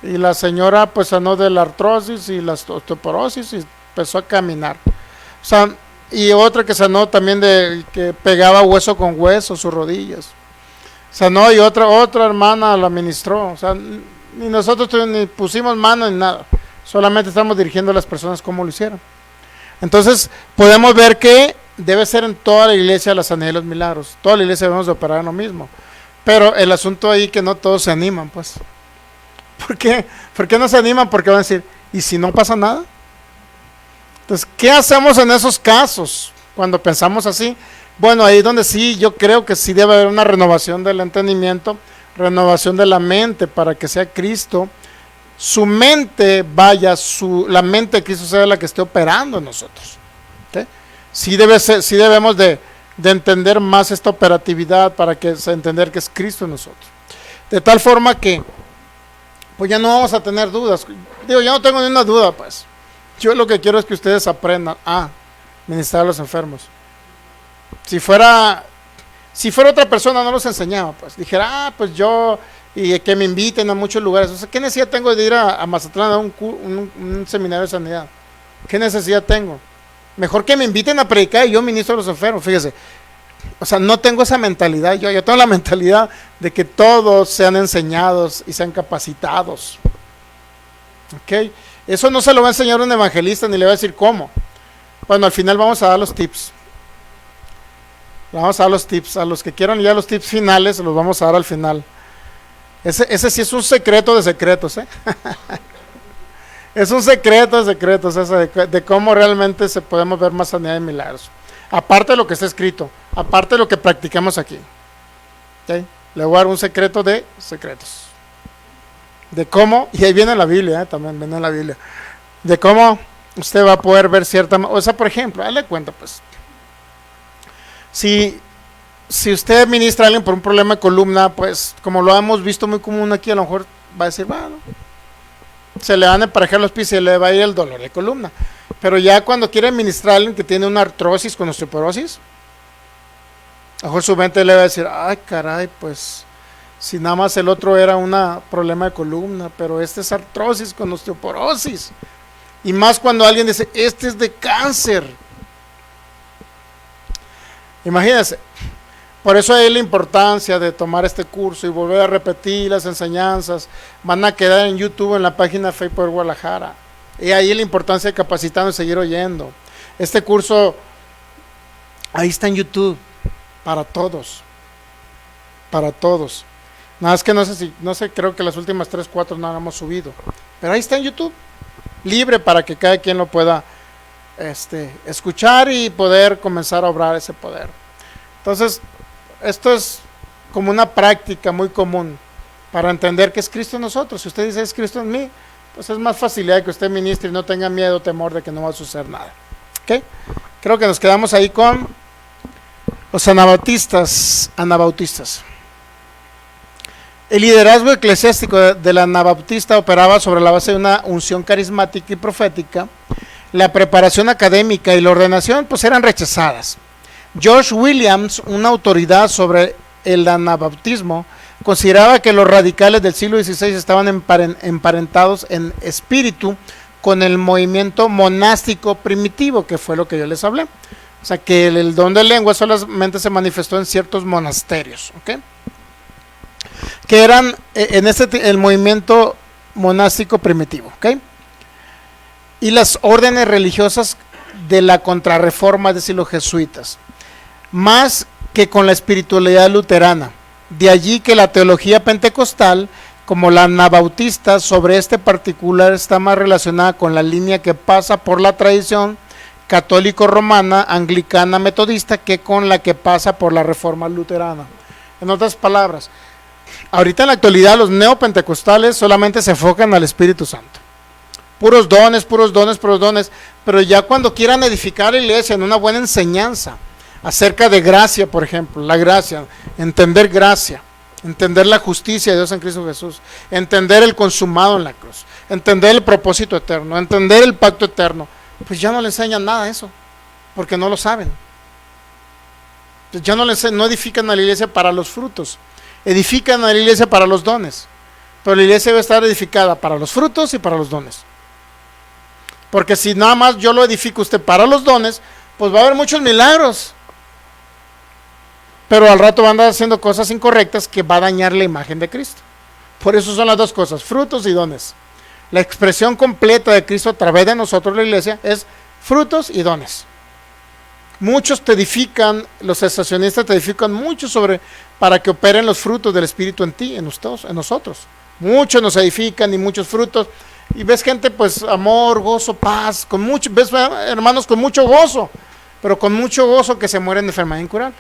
y la señora pues sanó de la artrosis y la osteoporosis y empezó a caminar. O sea, y otra que sanó también de que pegaba hueso con hueso sus rodillas. Sanó, y otra hermana la ministró. O sea, ni nosotros ni pusimos mano ni nada. Solamente estamos dirigiendo a las personas como lo hicieron. Entonces, podemos ver que debe ser en toda la iglesia la sanidad y los milagros. Toda la iglesia debemos de operar en lo mismo. Pero el asunto ahí que no todos se animan, pues. ¿Por qué? ¿Por qué no se animan? Porque van a decir, ¿y si no pasa nada? Entonces, ¿qué hacemos en esos casos cuando pensamos así? Bueno, ahí donde sí, yo creo que sí debe haber una renovación del entendimiento, renovación de la mente para que sea Cristo, su mente vaya, la mente de Cristo sea la que esté operando en nosotros. ¿Okay? Sí debemos de entender más esta operatividad para que se entender que es Cristo en nosotros. De tal forma que, pues ya no vamos a tener dudas. Digo, yo no tengo ni una duda, pues. Yo lo que quiero es que ustedes aprendan a ministrar a los enfermos. Si fuera otra persona no los enseñaba, pues. Dijera, pues yo, y que me inviten a muchos lugares. O sea, ¿qué necesidad tengo de ir a Mazatlán a un seminario de sanidad? ¿Qué necesidad tengo? Mejor que me inviten a predicar y yo ministro a los enfermos. Fíjese, o sea, no tengo esa mentalidad. Yo tengo la mentalidad de que todos sean enseñados y sean capacitados. ¿Ok? Eso no se lo va a enseñar un evangelista ni le va a decir cómo. Bueno, al final vamos a dar los tips. Vamos a dar los tips. A los que quieran ya los tips finales, los vamos a dar al final. Ese sí es un secreto de secretos, ¿eh? Es un secreto de secretos, ese de cómo realmente se podemos ver más sanidad y milagros. Aparte de lo que está escrito, aparte de lo que practicamos aquí. ¿Okay? Le voy a dar un secreto de secretos. De cómo, y ahí viene la Biblia, también viene la Biblia, de cómo usted va a poder ver cierta, o sea, por ejemplo, dale cuenta, pues, si usted ministra a alguien por un problema de columna, pues, como lo hemos visto muy común aquí, a lo mejor va a decir, bueno, se le van a emparejar los pies y le va a ir el dolor de columna, pero ya cuando quiere ministrar a alguien que tiene una artrosis con osteoporosis, a lo mejor su mente le va a decir, ay, caray, pues, si nada más el otro era un problema de columna, pero este es artrosis con osteoporosis. Y más cuando alguien dice, este es de cáncer. Imagínense, Por eso hay la importancia de tomar este curso y volver a repetir las enseñanzas. Van a quedar en YouTube, en la página Faith Power Guadalajara. Y ahí la importancia de capacitarnos y seguir oyendo. Este curso, ahí está en YouTube, para todos. Para todos. Nada más que no sé, creo que las últimas 3, 4 no lo hemos subido. Pero ahí está en YouTube. Libre para que cada quien lo pueda escuchar y poder comenzar a obrar ese poder. Entonces, esto es como una práctica muy común para entender que es Cristo en nosotros. Si usted dice es Cristo en mí, pues es más facilidad que usted ministre y no tenga miedo o temor de que no va a suceder nada. ¿Okay? Creo que nos quedamos ahí con los anabautistas. El liderazgo eclesiástico del anabautista operaba sobre la base de una unción carismática y profética. La preparación académica y la ordenación pues eran rechazadas. George Williams, una autoridad sobre el anabautismo, consideraba que los radicales del siglo XVI estaban emparentados en espíritu con el movimiento monástico primitivo, que fue lo que yo les hablé. O sea, que el don de lengua solamente se manifestó en ciertos monasterios, ¿ok? Que eran el movimiento monástico primitivo, ¿ok? Y las órdenes religiosas de la contrarreforma, es decir, los jesuitas, más que con la espiritualidad luterana. De allí que la teología pentecostal, como la anabautista, sobre este particular está más relacionada con la línea que pasa por la tradición católico-romana, anglicana, metodista, que con la que pasa por la reforma luterana. En otras palabras, ahorita en la actualidad los neopentecostales solamente se enfocan al Espíritu Santo. Puros dones, pero ya cuando quieran edificar la iglesia en una buena enseñanza acerca de gracia, por ejemplo, la gracia, entender la justicia de Dios en Cristo Jesús, entender el consumado en la cruz, entender el propósito eterno, entender el pacto eterno, pues ya no le enseñan nada de eso, porque no lo saben. Ya no edifican a la iglesia para los frutos, edifican a la iglesia para los dones, pero la iglesia debe estar edificada para los frutos y para los dones. Porque si nada más yo lo edifico usted para los dones, pues va a haber muchos milagros, pero al rato va a andar haciendo cosas incorrectas que va a dañar la imagen de Cristo. Por eso son las dos cosas, frutos y dones. La expresión completa de Cristo a través de nosotros, la iglesia, es frutos y dones. Muchos te edifican, los cesacionistas te edifican mucho para que operen los frutos del Espíritu en ti, en nosotros. Muchos nos edifican y muchos frutos. Y ves gente, pues, amor, gozo, paz, ves hermanos con mucho gozo, pero con mucho gozo que se mueren de enfermedad incurable.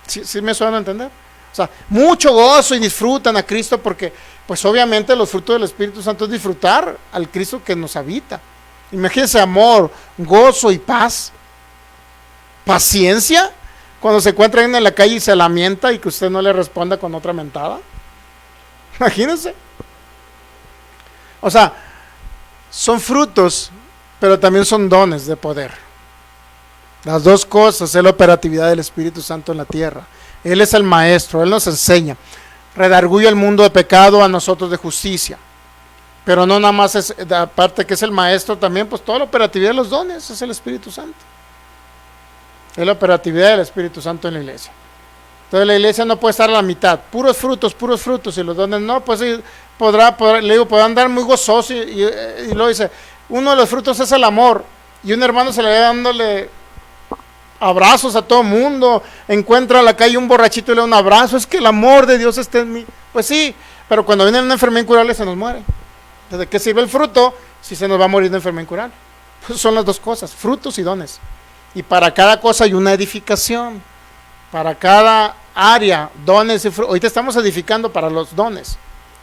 ¿Sí me suena a entender? O sea, mucho gozo y disfrutan a Cristo porque, pues obviamente los frutos del Espíritu Santo es disfrutar al Cristo que nos habita. Imagínense amor, gozo y paz. Paciencia, cuando se encuentra en la calle y se lamenta y que usted no le responda con otra mentada. Imagínense. O sea, son frutos, pero también son dones de poder. Las dos cosas es la operatividad del Espíritu Santo en la tierra. Él es el maestro, Él nos enseña. Redarguye al mundo de pecado, a nosotros de justicia. Pero no nada más es, aparte que es el maestro también, pues toda la operatividad de los dones es el Espíritu Santo. Es la operatividad del Espíritu Santo en la iglesia. Entonces la iglesia no puede estar a la mitad, puros frutos, y los dones no, pues podrán dar muy gozoso y luego dice, uno de los frutos es el amor, y un hermano se le va dándole abrazos a todo mundo, encuentra en la calle un borrachito y le da un abrazo, es que el amor de Dios está en mí. Pues sí, pero cuando viene una enfermedad incurable se nos muere. ¿De qué sirve el fruto si se nos va a morir de enfermedad incurable? Pues son las dos cosas, frutos y dones. Y para cada cosa hay una edificación. Para cada área, dones y frutos. Ahorita estamos edificando para los dones,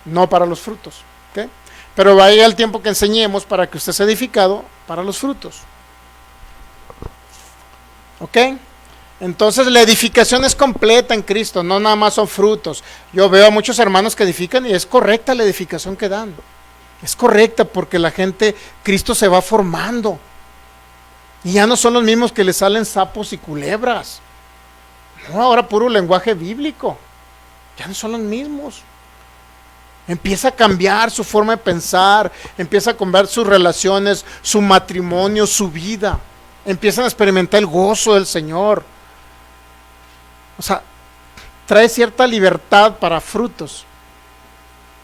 no para los frutos. ¿Okay? Pero va a llegar el tiempo que enseñemos para que usted sea edificado para los frutos. ¿Ok? Entonces la edificación es completa en Cristo, no nada más son frutos. Yo veo a muchos hermanos que edifican y es correcta la edificación que dan. Es correcta porque la gente, Cristo se va formando. Y ya no son los mismos que le salen sapos y culebras. No, ahora puro lenguaje bíblico. Ya no son los mismos. Empieza a cambiar su forma de pensar, empieza a cambiar sus relaciones, su matrimonio, su vida. Empiezan a experimentar el gozo del Señor. O sea, trae cierta libertad para frutos,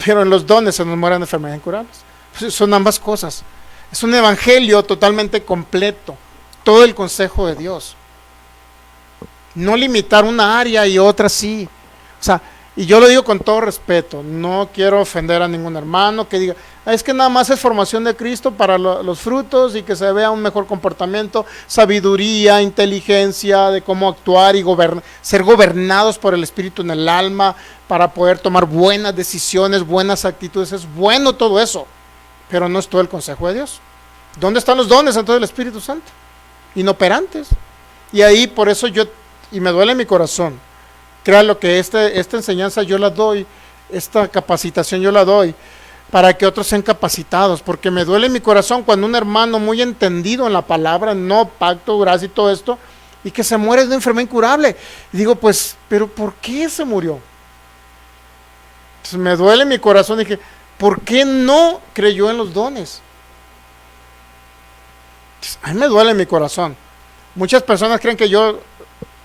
pero en los dones se nos mueren enfermedades incurables. Pues son ambas cosas. Es un evangelio totalmente completo, todo el consejo de Dios. No limitar una área y otra sí. O sea, y yo lo digo con todo respeto, no quiero ofender a ningún hermano que diga, es que nada más es formación de Cristo para los frutos y que se vea un mejor comportamiento, sabiduría, inteligencia de cómo actuar y ser gobernados por el Espíritu en el alma para poder tomar buenas decisiones, buenas actitudes. Es bueno todo eso, pero no es todo el consejo de Dios. ¿Dónde están los dones entonces del Espíritu Santo? Inoperantes. Y ahí por eso y me duele mi corazón, créanlo que esta enseñanza yo la doy, esta capacitación yo la doy para que otros sean capacitados, porque me duele mi corazón cuando un hermano muy entendido en la palabra, no pacto, gracia y todo esto, y que se muere de una enfermedad incurable. Y digo, pues, ¿pero por qué se murió? Entonces me duele mi corazón, dije, ¿por qué no creyó en los dones? Entonces, a mí me duele mi corazón. Muchas personas creen que yo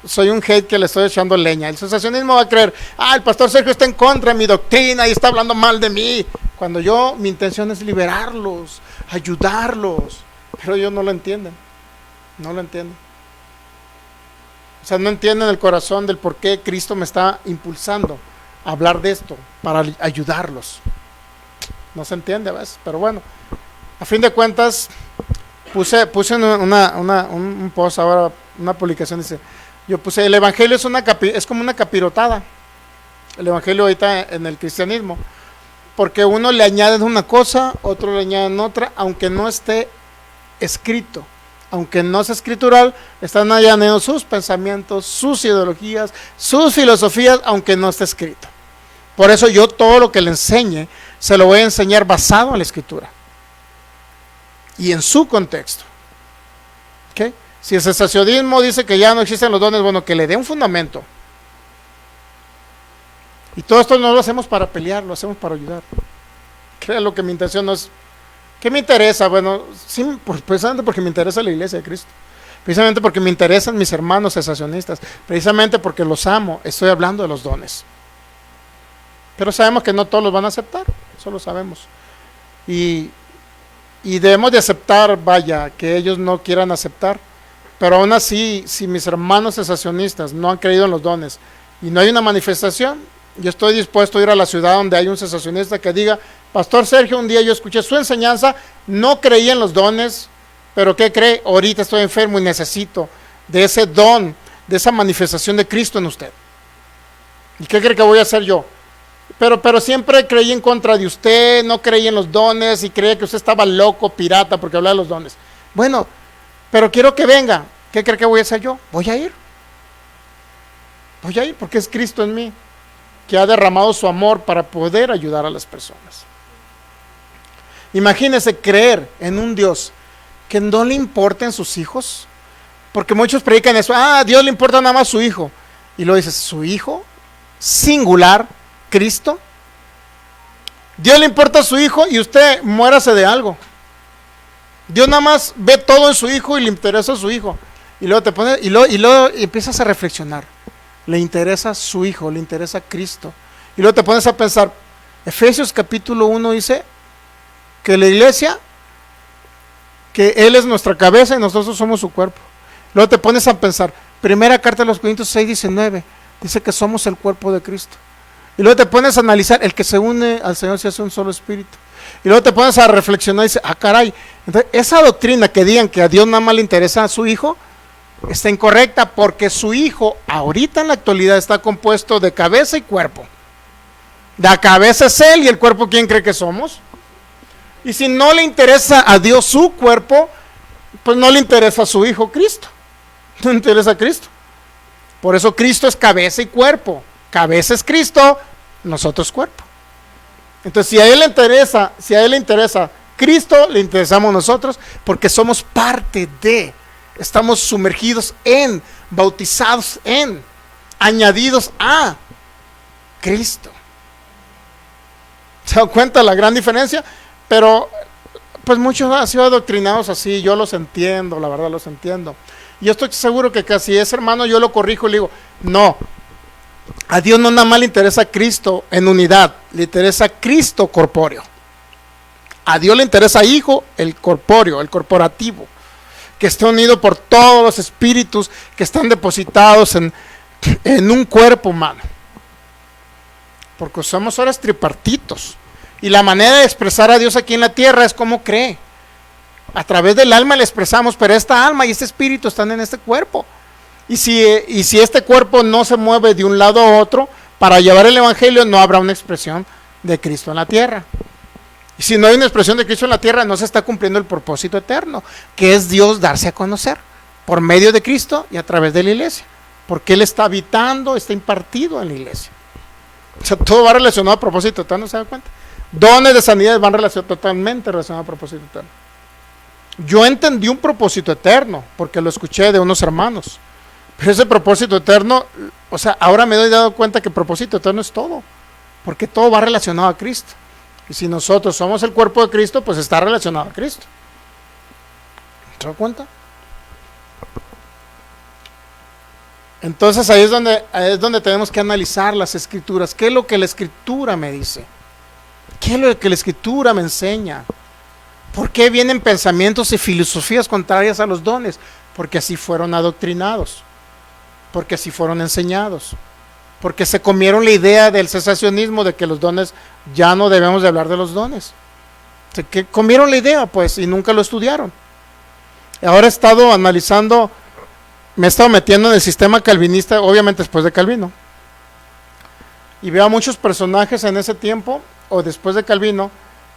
soy un hate que le estoy echando leña. El sensacionismo va a creer, el pastor Sergio está en contra de mi doctrina y está hablando mal de mí, cuando mi intención es liberarlos, ayudarlos, pero ellos no lo entienden, no lo entienden. O sea, no entienden el corazón del por qué Cristo me está impulsando a hablar de esto, para ayudarlos. No se entiende a veces, pero bueno, a fin de cuentas, puse un post ahora, una publicación, dice, yo puse, el evangelio es como una capirotada, el evangelio ahorita en el cristianismo, porque uno le añade una cosa, otro le añade otra, aunque no esté escrito, aunque no sea escritural, están añadiendo sus pensamientos, sus ideologías, sus filosofías, aunque no esté escrito. Por eso yo todo lo que le enseñe, se lo voy a enseñar basado en la escritura y en su contexto. ¿Okay? Si el sensacionismo dice que ya no existen los dones, bueno, que le dé un fundamento. Y todo esto no lo hacemos para pelear, lo hacemos para ayudar. Créanlo que mi intención no es, ¿qué me interesa? Bueno, sí, precisamente porque me interesa la iglesia de Cristo, precisamente porque me interesan mis hermanos sensacionistas, precisamente porque los amo, estoy hablando de los dones. Pero sabemos que no todos los van a aceptar, eso lo sabemos. Y debemos de aceptar, vaya, que ellos no quieran aceptar. Pero aún así, si mis hermanos sensacionistas no han creído en los dones y no hay una manifestación, yo estoy dispuesto a ir a la ciudad donde hay un sensacionista que diga, pastor Sergio, un día yo escuché su enseñanza, no creí en los dones, pero ¿qué cree? Ahorita estoy enfermo y necesito de ese don, de esa manifestación de Cristo en usted. ¿Y qué cree que voy a hacer yo? Pero siempre creí en contra de usted, no creí en los dones y creía que usted estaba loco, pirata, porque hablaba de los dones. Bueno, pero quiero que venga. ¿Qué cree que voy a hacer yo? Voy a ir porque es Cristo en mí, que ha derramado su amor para poder ayudar a las personas. Imagínese creer en un Dios que no le importen sus hijos, porque muchos predican eso, a Dios le importa nada más su hijo, y luego dices, su hijo singular, Cristo, Dios le importa a su hijo y usted muérase de algo. Dios nada más ve todo en su hijo y le interesa a su hijo. Y luego te pones, y luego empiezas a reflexionar. Le interesa su hijo, le interesa Cristo. Y luego te pones a pensar, Efesios capítulo 1 dice que la iglesia, que Él es nuestra cabeza y nosotros somos su cuerpo. Luego te pones a pensar, primera carta de los Corintios 6:19, dice que somos el cuerpo de Cristo. Y luego te pones a analizar, el que se une al Señor se hace un solo espíritu. Y luego te pones a reflexionar y dices, caray, entonces esa doctrina que digan que a Dios nada más le interesa a su hijo, está incorrecta, porque su hijo ahorita en la actualidad está compuesto de cabeza y cuerpo. La cabeza es Él y el cuerpo, ¿quién cree que somos? Y si no le interesa a Dios su cuerpo, pues no le interesa a su hijo Cristo, no le interesa a Cristo. Por eso Cristo es cabeza y cuerpo. Cabeza es Cristo, nosotros cuerpo. Entonces, si a Él le interesa Cristo, le interesamos nosotros, porque somos parte de, estamos sumergidos en, bautizados en, añadidos a Cristo. ¿Se dan cuenta la gran diferencia? Pero pues muchos han sido adoctrinados así, yo los entiendo, la verdad los entiendo. Y yo estoy seguro que casi ese hermano yo lo corrijo y le digo, no, A Dios no nada más le interesa Cristo en unidad, le interesa Cristo corpóreo. A Dios le interesa Hijo, el corpóreo, el corporativo, que esté unido por todos los espíritus que están depositados en un cuerpo humano. Porque somos ahora tripartitos. Y la manera de expresar a Dios aquí en la tierra es como cree. A través del alma le expresamos, pero esta alma y este espíritu están en este cuerpo. Y si este cuerpo no se mueve de un lado a otro para llevar el evangelio, no habrá una expresión de Cristo en la tierra. Y si no hay una expresión de Cristo en la tierra, no se está cumpliendo el propósito eterno, que es Dios darse a conocer por medio de Cristo y a través de la iglesia. Porque Él está habitando, está impartido en la iglesia. O sea, todo va relacionado a propósito eterno, ¿se da cuenta? Dones de sanidad van totalmente relacionados a propósito eterno. Yo entendí un propósito eterno porque lo escuché de unos hermanos. Pero ese propósito eterno, o sea, ahora me doy dado cuenta que el propósito eterno es todo, porque todo va relacionado a Cristo. Y si nosotros somos el cuerpo de Cristo, pues está relacionado a Cristo. ¿Se da cuenta? Entonces ahí es donde tenemos que analizar las escrituras. ¿Qué es lo que la escritura me dice? ¿Qué es lo que la escritura me enseña? ¿Por qué vienen pensamientos y filosofías contrarias a los dones? Porque así fueron adoctrinados. Porque así fueron enseñados, porque se comieron la idea del cesacionismo de que los dones, ya no debemos de hablar de los dones, que comieron la idea pues y nunca lo estudiaron. Ahora he estado analizando, me he estado metiendo en el sistema calvinista, obviamente después de Calvino, y veo a muchos personajes en ese tiempo o después de Calvino,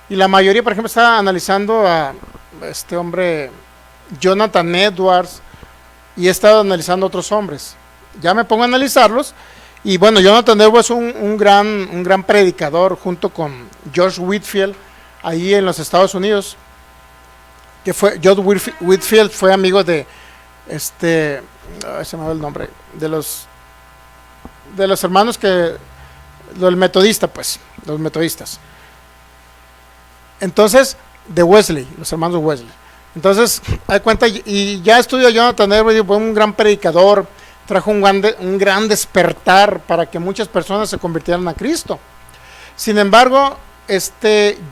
y la mayoría, por ejemplo, estaba analizando a este hombre Jonathan Edwards, y he estado analizando a otros hombres. Ya me pongo a analizarlos. Y bueno, Jonathan Edwards es un gran predicador junto con George Whitefield ahí en los Estados Unidos. Que fue, George Whitefield fue amigo de se me va el nombre, de los hermanos del metodista, pues, los metodistas. Entonces, de Wesley, los hermanos Wesley. Entonces, hay cuenta, y ya estudió Jonathan Edwards, fue un gran predicador, trajo un gran despertar para que muchas personas se convirtieran a Cristo. Sin embargo,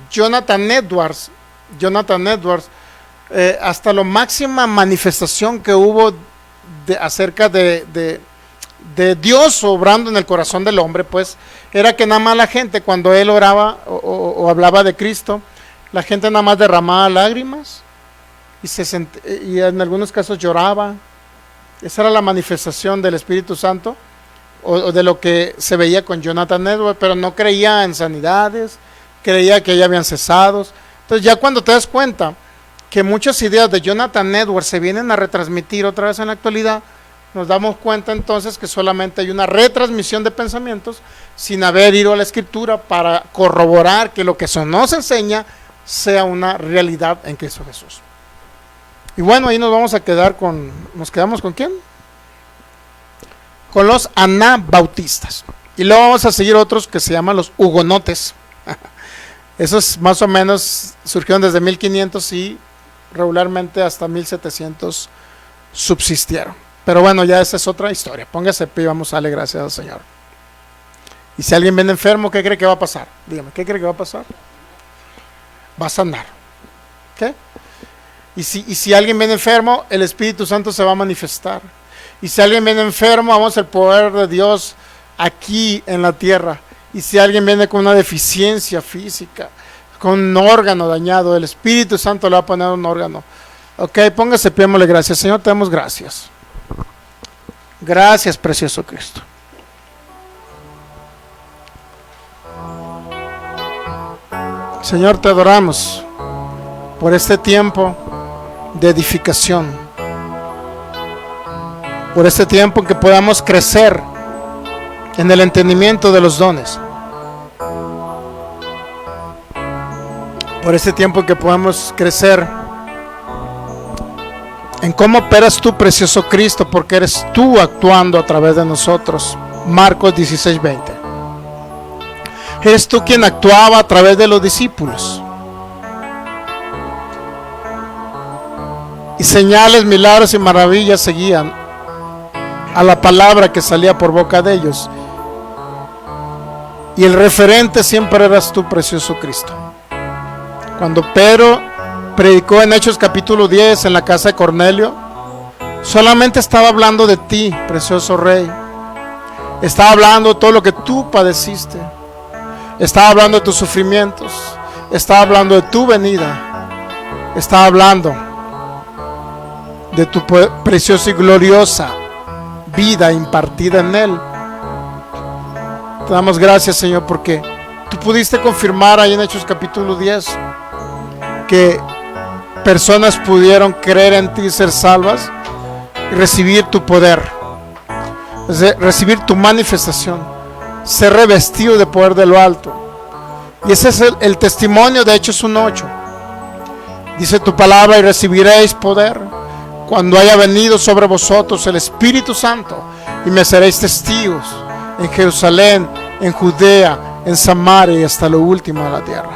Jonathan Edwards, hasta la máxima manifestación que hubo acerca de Dios obrando en el corazón del hombre, pues, era que nada más la gente, cuando él oraba o hablaba de Cristo, la gente nada más derramaba lágrimas, y en algunos casos lloraba. Esa era la manifestación del Espíritu Santo o de lo que se veía con Jonathan Edwards, pero no creía en sanidades, creía que ya habían cesado. Entonces ya cuando te das cuenta que muchas ideas de Jonathan Edwards se vienen a retransmitir otra vez en la actualidad, nos damos cuenta entonces que solamente hay una retransmisión de pensamientos sin haber ido a la Escritura para corroborar que lo que eso nos enseña sea una realidad en Cristo Jesús. Y bueno, ahí nos quedamos con ¿quién? Con los anabautistas. Y luego vamos a seguir otros que se llaman los hugonotes. Esos más o menos surgieron desde 1500 y regularmente hasta 1700 subsistieron. Pero bueno, ya esa es otra historia. Póngase pie y vamos a darle gracias al Señor. Y si alguien viene enfermo, ¿qué cree que va a pasar? Dígame, ¿qué cree que va a pasar? Va a sanar. ¿Qué? Y si alguien viene enfermo, el Espíritu Santo se va a manifestar. Y si alguien viene enfermo, vamos al poder de Dios aquí en la tierra. Y si alguien viene con una deficiencia física, con un órgano dañado, el Espíritu Santo le va a poner un órgano. Ok, póngase, pidámosle gracias. Señor, te damos gracias. Gracias, precioso Cristo. Señor, te adoramos por este tiempo de edificación, por este tiempo en que podamos crecer en el entendimiento de los dones, por este tiempo en que podamos crecer en cómo operas tú, precioso Cristo, porque eres tú actuando a través de nosotros. Marcos 16:20. Eres tú quien actuaba a través de los discípulos. Y señales, milagros y maravillas seguían a la palabra que salía por boca de ellos. y el referente siempre eras tú, precioso Cristo. Cuando Pedro predicó en Hechos capítulo 10 en la casa de Cornelio, solamente estaba hablando de ti, precioso Rey. Estaba hablando de todo lo que tú padeciste. Estaba hablando de tus sufrimientos. Estaba hablando de tu venida. Estaba hablando de tu preciosa y gloriosa vida impartida en Él. Te damos gracias, Señor, porque tú pudiste confirmar ahí en Hechos capítulo 10 que personas pudieron creer en ti y ser salvas y recibir tu poder, recibir tu manifestación, ser revestido de poder de lo alto. Y ese es el testimonio de Hechos 1:8. Dice tu palabra: y recibiréis poder cuando haya venido sobre vosotros el Espíritu Santo, y me seréis testigos en Jerusalén, en Judea, en Samaria y hasta lo último de la tierra.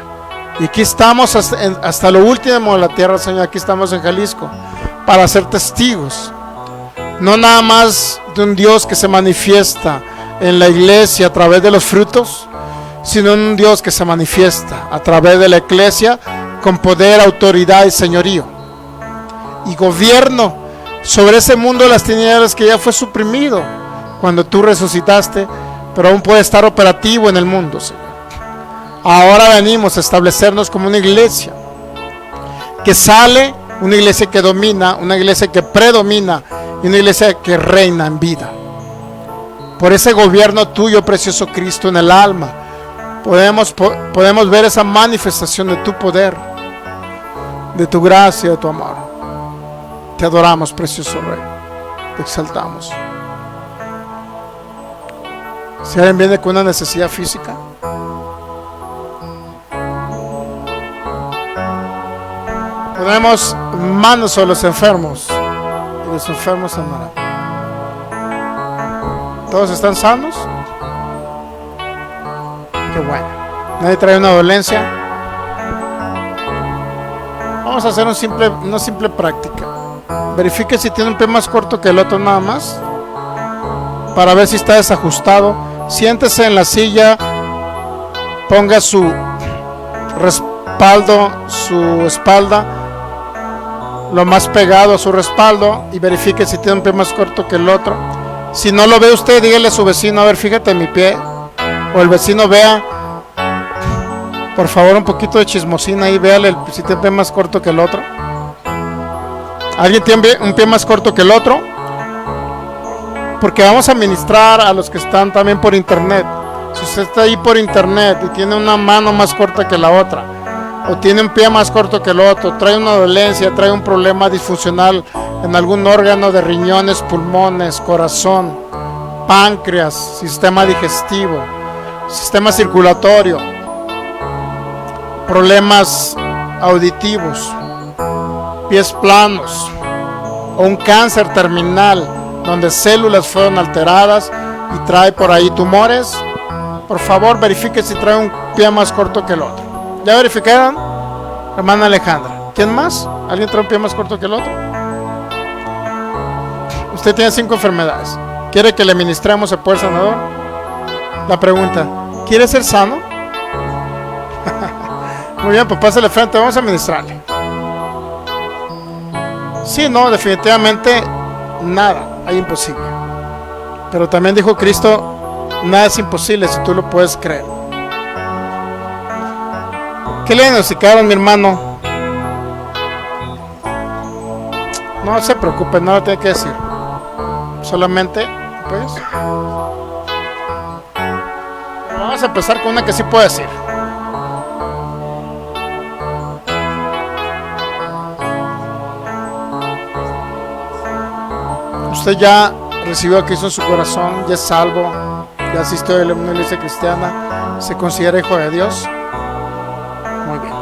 Y aquí estamos hasta lo último de la tierra, Señor. Aquí estamos en Jalisco para ser testigos, no nada más de un Dios que se manifiesta en la iglesia a través de los frutos, sino un Dios que se manifiesta a través de la iglesia con poder, autoridad y señorío y gobierno sobre ese mundo de las tinieblas que ya fue suprimido cuando tú resucitaste, pero aún puede estar operativo en el mundo, Señor. Ahora venimos a establecernos como una iglesia que sale, una iglesia que domina, una iglesia que predomina y una iglesia que reina en vida. Por ese gobierno tuyo, precioso Cristo, en el alma, podemos ver esa manifestación de tu poder, de tu gracia, de tu amor. Te adoramos, precioso Rey. Te exaltamos. Si alguien viene con una necesidad física, ponemos manos sobre los enfermos y los enfermos sanarán. ¿Todos están sanos? Qué bueno. ¿Nadie trae una dolencia? Vamos a hacer una simple práctica. Verifique si tiene un pie más corto que el otro nada más, para ver si está desajustado. Siéntese en la silla, ponga su respaldo, su espalda lo más pegado a su respaldo y verifique si tiene un pie más corto que el otro. Si no lo ve usted, dígale a su vecino: a ver, fíjate en mi pie. O el vecino vea, por favor, un poquito de chismosina y véale si tiene un pie más corto que el otro. ¿Alguien tiene un pie más corto que el otro? Porque vamos a ministrar a los que están también por internet. Si usted está ahí por internet y tiene una mano más corta que la otra, o tiene un pie más corto que el otro, trae una dolencia, trae un problema disfuncional en algún órgano de riñones, pulmones, corazón, páncreas, sistema digestivo, sistema circulatorio, problemas auditivos, pies planos, o un cáncer terminal donde células fueron alteradas y trae por ahí tumores, por favor verifique si trae un pie más corto que el otro. ¿Ya verificaron? Hermana Alejandra. ¿Quién más? ¿Alguien trae un pie más corto que el otro? Usted tiene 5 enfermedades. ¿Quiere que le ministremos el poder sanador? La pregunta: ¿quiere ser sano? Muy bien, pues pásale frente, vamos a ministrarle. Sí, no, definitivamente nada hay imposible. Pero también dijo Cristo: nada es imposible si tú lo puedes creer. ¿Qué le diagnosticaron, mi hermano? No se preocupe, no lo tiene que decir. Solamente, pues, vamos a empezar con una que sí puede decir. Usted ya recibió a Cristo en su corazón, ya es salvo, ya asistió a una iglesia cristiana, se considera hijo de Dios. Muy bien.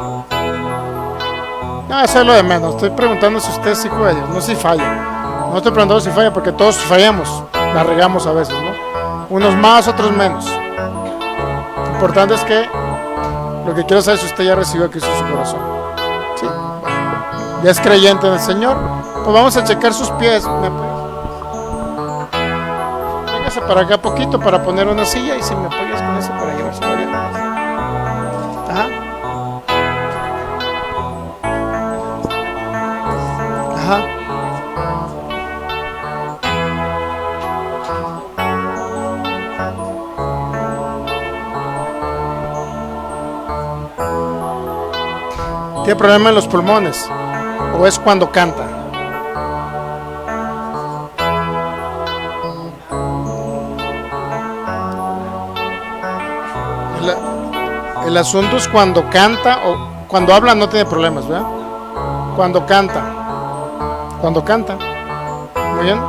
No, eso es lo de menos. Estoy preguntando si usted es hijo de Dios, no si falla. No estoy preguntando si falla, porque todos fallamos, la regamos a veces, ¿no? Unos más, otros menos. Lo importante es que lo que quiero saber es si usted ya recibió a Cristo en su corazón. ¿Sí? Ya es creyente en el Señor. Pues vamos a checar sus pies. Véngase para acá poquito para poner una silla y si me apoyas con eso para llevárselo bien. Ajá. Ajá. ¿Tiene problema en los pulmones? ¿O es cuando canta? El asunto es cuando canta o cuando habla no tiene problemas, ¿verdad? Cuando canta. Cuando canta. Muy bien.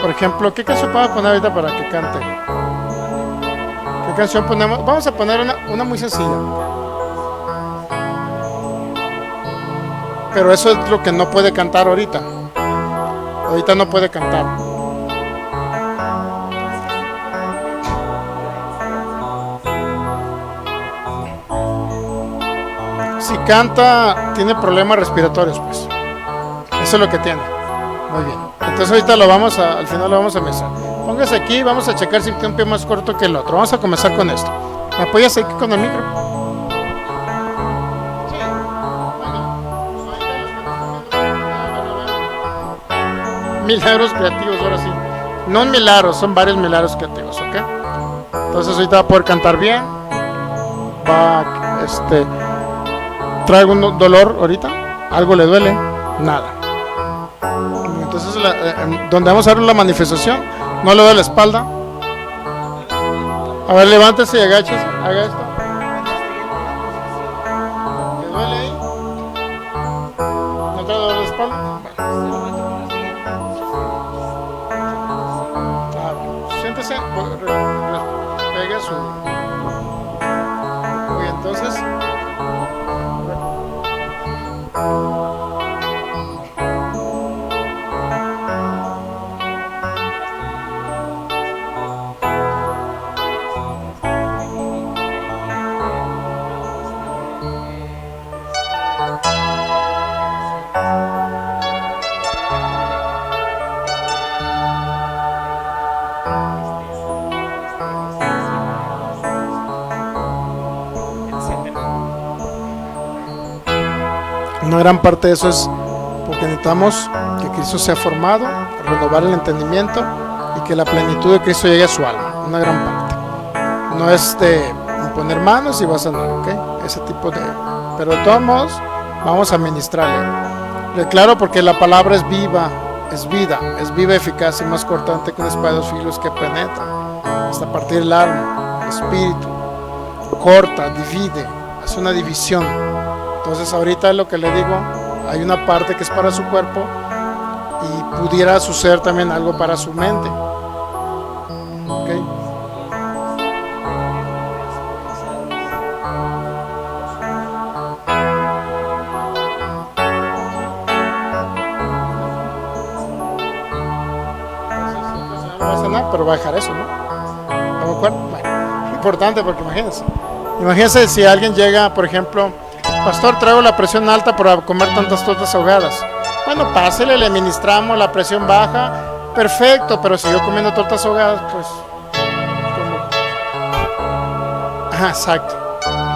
Por ejemplo, ¿qué canción podemos poner ahorita para que cante? ¿Qué canción ponemos? Vamos a poner una muy sencilla. Pero eso es lo que no puede cantar ahorita. Ahorita no puede cantar. Si canta, tiene problemas respiratorios, pues. Eso es lo que tiene. Muy bien. Entonces ahorita al final lo vamos a empezar. Póngase aquí, vamos a checar si tiene un pie más corto que el otro. Vamos a comenzar con esto. ¿Me apoyas aquí con el micro? Milagros creativos, ahora sí. No un milagro, son varios milagros creativos, ¿ok? Entonces ahorita va a poder cantar bien. ¿Trae algún dolor ahorita? ¿Algo le duele? Nada. Entonces donde vamos a ver la manifestación, no le duele la espalda. A ver, levántese y agáchese, haga esto. ¿Le duele ahí? ¿No trae dolor de espalda? Siéntese, pegue su... Y entonces... Una gran parte de eso es porque necesitamos que Cristo sea formado, renovar el entendimiento y que la plenitud de Cristo llegue a su alma. Una gran parte. No es de imponer manos y va a sanar, ¿ok? Ese tipo de... Pero de todos modos, vamos a ministrarle. Le claro porque la palabra es viva, es vida, eficaz y más cortante que una espada de dos filos que penetra hasta partir el alma, el espíritu, corta, divide, hace una división. Entonces ahorita lo que le digo, hay una parte que es para su cuerpo y pudiera suceder también algo para su mente. ¿Ok? No va a sanar, pero va a dejar eso, ¿no? ¿De acuerdo? Bueno, importante porque imagínense si alguien llega, por ejemplo, pastor, traigo la presión alta por comer tantas tortas ahogadas. Bueno, pásele, le ministramos la presión baja, perfecto, pero si yo comiendo tortas ahogadas, pues... Ajá, exacto.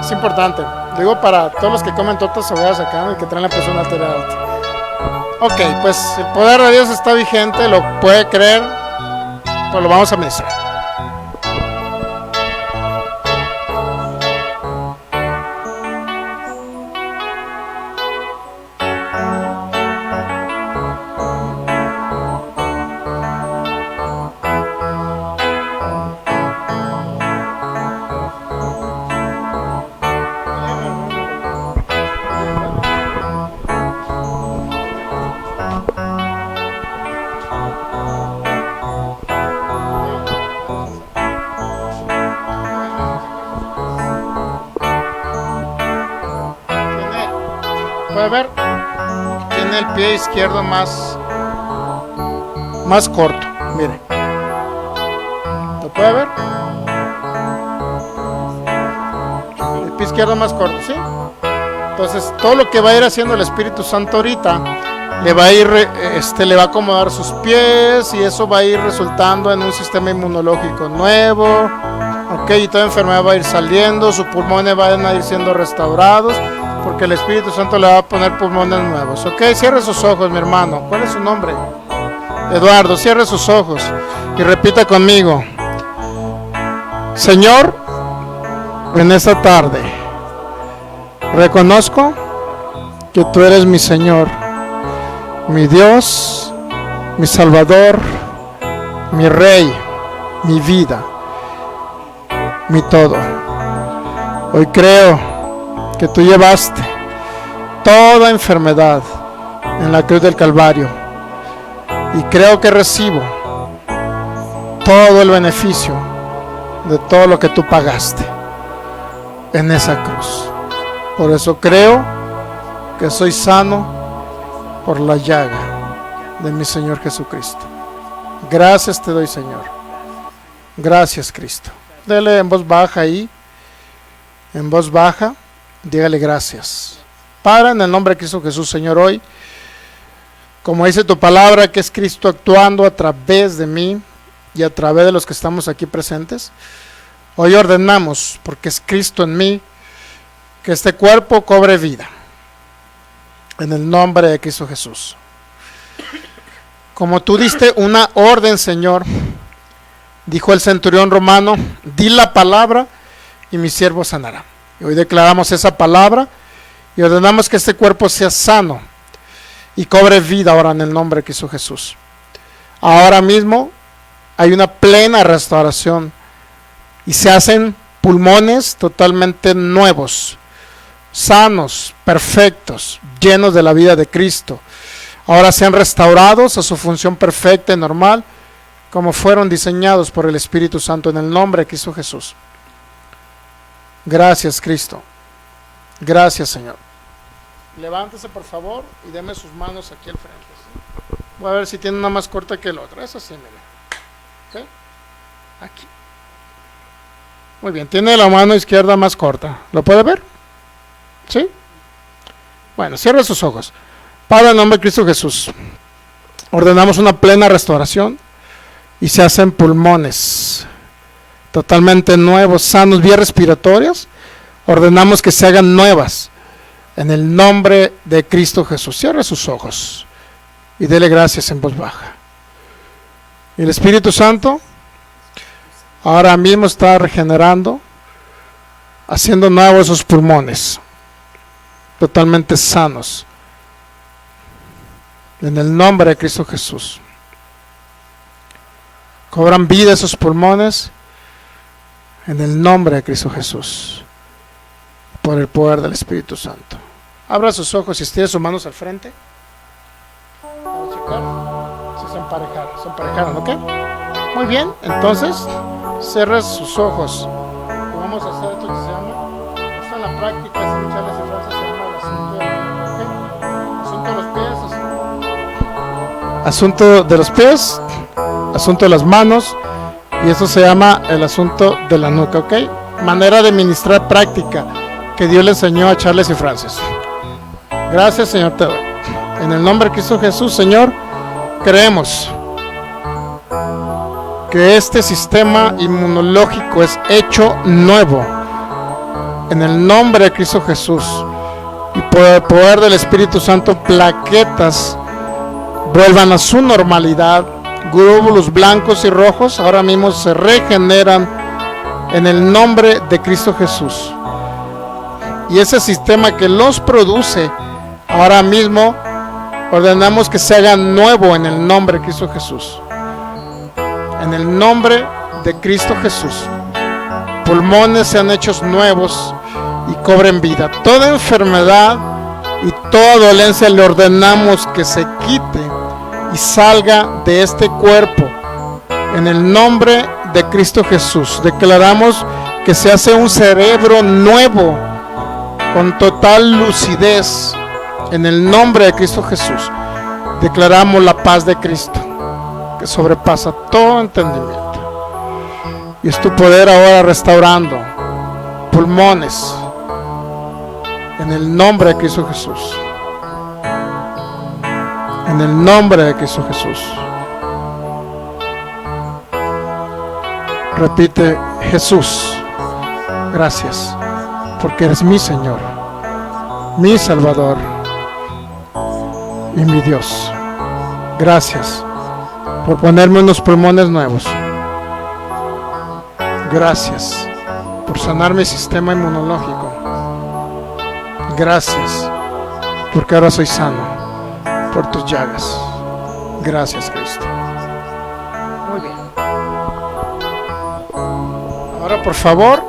Es importante. Digo para todos los que comen tortas ahogadas acá y que traen la presión arterial alta. Ok, pues el poder de Dios está vigente, lo puede creer, pero lo vamos a ministrar. Puede ver, tiene el pie izquierdo más corto, mire, ¿lo puede ver? El pie izquierdo más corto, ¿sí? Entonces todo lo que va a ir haciendo el Espíritu Santo ahorita le va a ir, le va a acomodar sus pies y eso va a ir resultando en un sistema inmunológico nuevo. Ok, y toda enfermedad va a ir saliendo, sus pulmones van a ir siendo restaurados, porque el Espíritu Santo le va a poner pulmones nuevos. Ok, cierre sus ojos, mi hermano. ¿Cuál es su nombre? Eduardo, cierre sus ojos y repita conmigo: Señor, en esta tarde reconozco que tú eres mi Señor, mi Dios, mi Salvador, mi Rey, mi vida, mi todo. Hoy creo que tú llevaste toda enfermedad en la cruz del Calvario y creo que recibo todo el beneficio de todo lo que tú pagaste en esa cruz. Por eso creo que soy sano por la llaga de mi Señor Jesucristo. Gracias te doy, Señor. Gracias, Cristo. Dele en voz baja ahí, en voz baja, dígale gracias. Padre, en el nombre de Cristo Jesús, Señor, hoy, como dice tu palabra, que es Cristo actuando a través de mí y a través de los que estamos aquí presentes, hoy ordenamos, porque es Cristo en mí, que este cuerpo cobre vida. En el nombre de Cristo Jesús. Como tú diste una orden, Señor, dijo el centurión romano, di la palabra y mi siervo sanará. Y hoy declaramos esa palabra y ordenamos que este cuerpo sea sano y cobre vida ahora en el nombre de Cristo Jesús. Ahora mismo hay una plena restauración y se hacen pulmones totalmente nuevos, sanos, perfectos, llenos de la vida de Cristo. Ahora sean restaurados a su función perfecta y normal, como fueron diseñados por el Espíritu Santo en el nombre de Cristo Jesús. Gracias, Cristo. Gracias, Señor. Levántese, por favor, y deme sus manos aquí al frente. Voy a ver si tiene una más corta que la otra. Esa sí, mira. ¿Okay? Aquí. Muy bien, tiene la mano izquierda más corta. ¿Lo puede ver? ¿Sí? Bueno, cierre sus ojos. Padre, en nombre de Cristo Jesús, ordenamos una plena restauración y se hacen pulmones totalmente nuevos, sanos, vías respiratorias. Ordenamos que se hagan nuevas en el nombre de Cristo Jesús. Cierre sus ojos y dele gracias en voz baja. Y el Espíritu Santo ahora mismo está regenerando, haciendo nuevos esos pulmones totalmente sanos en el nombre de Cristo Jesús. Cobran vida esos pulmones en el nombre de Cristo Jesús, por el poder del Espíritu Santo. Abra sus ojos y estire sus manos al frente. Vamos a checar si se emparejaron, ¿ok? Muy bien, entonces cierre sus ojos y vamos a hacer esto que se llama, esto en la práctica, sin Charles y Francis, se llama el asunto de los pies, asunto de los pies, asunto de las manos, y eso se llama el asunto de la nuca, ¿ok? Manera de ministrar práctica que Dios le enseñó a Charles y Francis. Gracias, Señor, te doy. En el nombre de Cristo Jesús, Señor, creemos que este sistema inmunológico es hecho nuevo en el nombre de Cristo Jesús, y por el poder del Espíritu Santo, plaquetas vuelvan a su normalidad. Glóbulos blancos y rojos ahora mismo se regeneran en el nombre de Cristo Jesús, y ese sistema que los produce ahora mismo ordenamos que se haga nuevo en el nombre de Cristo Jesús. En el nombre de Cristo Jesús, pulmones sean hechos nuevos y cobren vida. Toda enfermedad y toda dolencia le ordenamos que se quite y salga de este cuerpo en el nombre de Cristo Jesús. Declaramos que se hace un cerebro nuevo con total lucidez en el nombre de Cristo Jesús. Declaramos la paz de Cristo que sobrepasa todo entendimiento, y es tu poder ahora restaurando pulmones en el nombre de Cristo Jesús. En el nombre de Cristo Jesús. Repite: Jesús, gracias, porque eres mi Señor, mi Salvador y mi Dios. Gracias por ponerme unos pulmones nuevos. Gracias por sanar mi sistema inmunológico. Gracias porque ahora soy sano por tus llagas. Gracias, Cristo. Muy bien. Ahora, por favor,